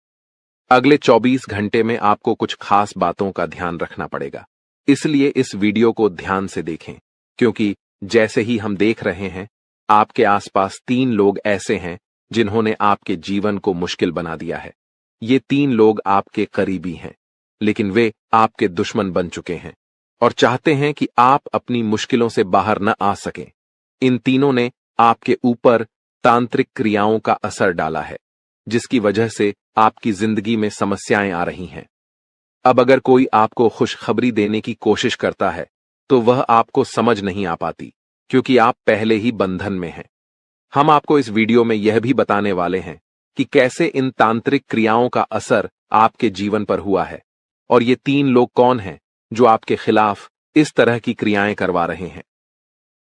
अगले 24 घंटे में आपको कुछ खास बातों का ध्यान रखना पड़ेगा, इसलिए इस वीडियो को ध्यान से देखें, क्योंकि जैसे ही हम देख रहे हैं, आपके आसपास 3 लोग ऐसे हैं जिन्होंने आपके जीवन को मुश्किल बना दिया है। ये 3 लोग आपके करीबी हैं, लेकिन वे आपके दुश्मन बन चुके हैं और चाहते हैं कि आप अपनी मुश्किलों से बाहर न आ सकें। इन तीनों ने आपके ऊपर तांत्रिक क्रियाओं का असर डाला है, जिसकी वजह से आपकी जिंदगी में समस्याएं आ रही हैं। अब अगर कोई आपको खुशखबरी देने की कोशिश करता है तो वह आपको समझ नहीं आ पाती, क्योंकि आप पहले ही बंधन में हैं। हम आपको इस वीडियो में यह भी बताने वाले हैं कि कैसे इन तांत्रिक क्रियाओं का असर आपके जीवन पर हुआ है और ये 3 लोग कौन हैं जो आपके खिलाफ इस तरह की क्रियाएं करवा रहे हैं।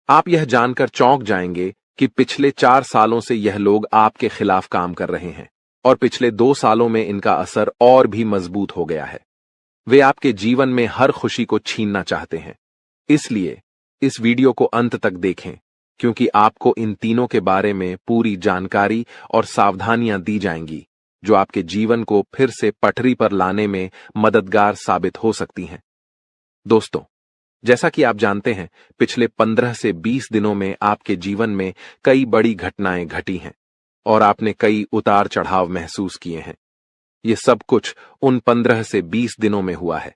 आप यह जानकर चौंक जाएंगे कि पिछले 4 सालों से यह लोग आपके खिलाफ काम कर रहे हैं और पिछले 2 सालों में इनका असर और भी मजबूत हो गया है। वे आपके जीवन में हर खुशी को छीनना चाहते हैं, इसलिए इस वीडियो को अंत तक देखें, क्योंकि आपको इन तीनों के बारे में पूरी जानकारी और सावधानियां दी जाएंगी जो आपके जीवन को फिर से पटरी पर लाने में मददगार साबित हो सकती हैं। दोस्तों, जैसा कि आप जानते हैं, पिछले 15 से 20 दिनों में आपके जीवन में कई बड़ी घटनाएं घटी हैं और आपने कई उतार चढ़ाव महसूस किए हैं। ये सब कुछ उन 15 से 20 दिनों में हुआ है।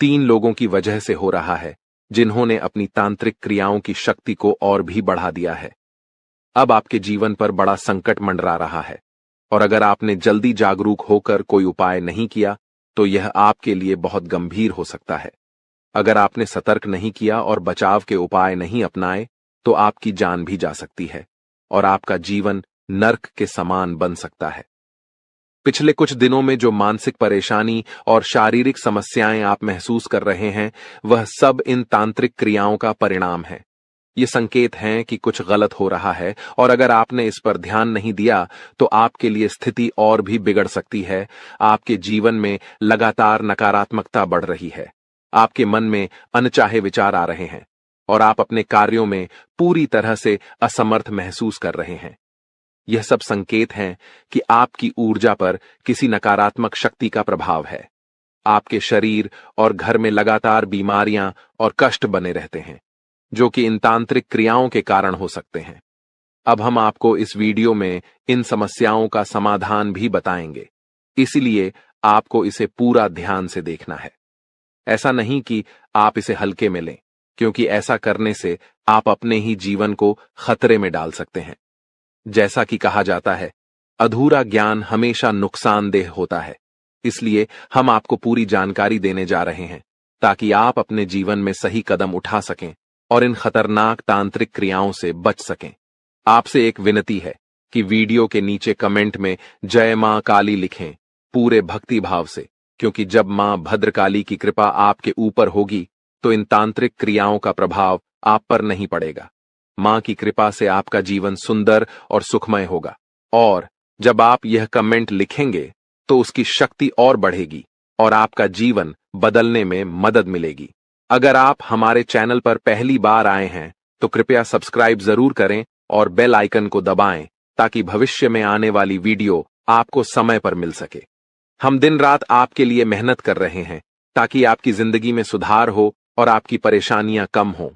3 लोगों की वजह से हो रहा है जिन्होंने अपनी तांत्रिक क्रियाओं की शक्ति को और भी बढ़ा दिया है। अब आपके जीवन पर बड़ा संकट मंडरा रहा है, और अगर आपने जल्दी जागरूक होकर कोई उपाय नहीं किया तो यह आपके लिए बहुत गंभीर हो सकता है। अगर आपने सतर्क नहीं किया और बचाव के उपाय नहीं अपनाए तो आपकी जान भी जा सकती है और आपका जीवन नर्क के समान बन सकता है। पिछले कुछ दिनों में जो मानसिक परेशानी और शारीरिक समस्याएं आप महसूस कर रहे हैं, वह सब इन तांत्रिक क्रियाओं का परिणाम है। ये संकेत हैं कि कुछ गलत हो रहा है, और अगर आपने इस पर ध्यान नहीं दिया तो आपके लिए स्थिति और भी बिगड़ सकती है। आपके जीवन में लगातार नकारात्मकता बढ़ रही है, आपके मन में अनचाहे विचार आ रहे हैं और आप अपने कार्यों में पूरी तरह से असमर्थ महसूस कर रहे हैं। यह सब संकेत हैं कि आपकी ऊर्जा पर किसी नकारात्मक शक्ति का प्रभाव है। आपके शरीर और घर में लगातार बीमारियां और कष्ट बने रहते हैं, जो कि इन तांत्रिक क्रियाओं के कारण हो सकते हैं। अब हम आपको इस वीडियो में इन समस्याओं का समाधान भी बताएंगे, इसलिए आपको इसे पूरा ध्यान से देखना है। ऐसा नहीं कि आप इसे हल्के में लें, क्योंकि ऐसा करने से आप अपने ही जीवन को खतरे में डाल सकते हैं। जैसा कि कहा जाता है, अधूरा ज्ञान हमेशा नुकसानदेह होता है। इसलिए हम आपको पूरी जानकारी देने जा रहे हैं ताकि आप अपने जीवन में सही कदम उठा सकें और इन खतरनाक तांत्रिक क्रियाओं से बच सकें। आपसे एक विनती है कि वीडियो के नीचे कमेंट में जय मां काली लिखें पूरे भक्ति भाव से, क्योंकि जब मां भद्रकाली की कृपा आपके ऊपर होगी तो इन तांत्रिक क्रियाओं का प्रभाव आप पर नहीं पड़ेगा। मां की कृपा से आपका जीवन सुंदर और सुखमय होगा, और जब आप यह कमेंट लिखेंगे तो उसकी शक्ति और बढ़ेगी और आपका जीवन बदलने में मदद मिलेगी। अगर आप हमारे चैनल पर पहली बार आए हैं तो कृपया सब्सक्राइब जरूर करें और बेल आइकन को दबाएं ताकि भविष्य में आने वाली वीडियो आपको समय पर मिल सके। हम दिन रात आपके लिए मेहनत कर रहे हैं ताकि आपकी जिंदगी में सुधार हो और आपकी परेशानियां कम हों।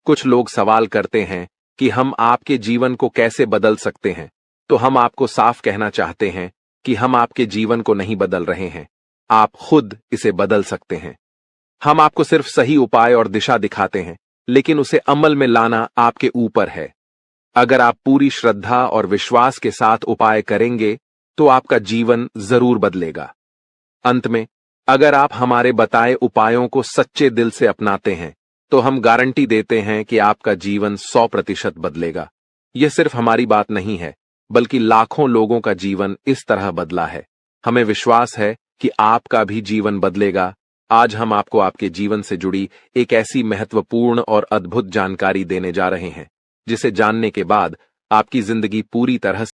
कुछ लोग सवाल करते हैं कि हम आपके जीवन को कैसे बदल सकते हैं, तो हम आपको साफ कहना चाहते हैं कि हम आपके जीवन को नहीं बदल रहे हैं, आप खुद इसे बदल सकते हैं। हम आपको सिर्फ सही उपाय और दिशा दिखाते हैं, लेकिन उसे अमल में लाना आपके ऊपर है। अगर आप पूरी श्रद्धा और विश्वास के साथ उपाय करेंगे तो आपका जीवन जरूर बदलेगा। अंत में, अगर आप हमारे बताए उपायों को सच्चे दिल से अपनाते हैं तो हम गारंटी देते हैं कि आपका जीवन 100% बदलेगा। यह सिर्फ हमारी बात नहीं है, बल्कि लाखों लोगों का जीवन इस तरह बदला है। हमें विश्वास है कि आपका भी जीवन बदलेगा। आज हम आपको आपके जीवन से जुड़ी एक ऐसी महत्वपूर्ण और अद्भुत जानकारी देने जा रहे हैं, जिसे जानने के बाद आपकी जिंदगी पूरी तरह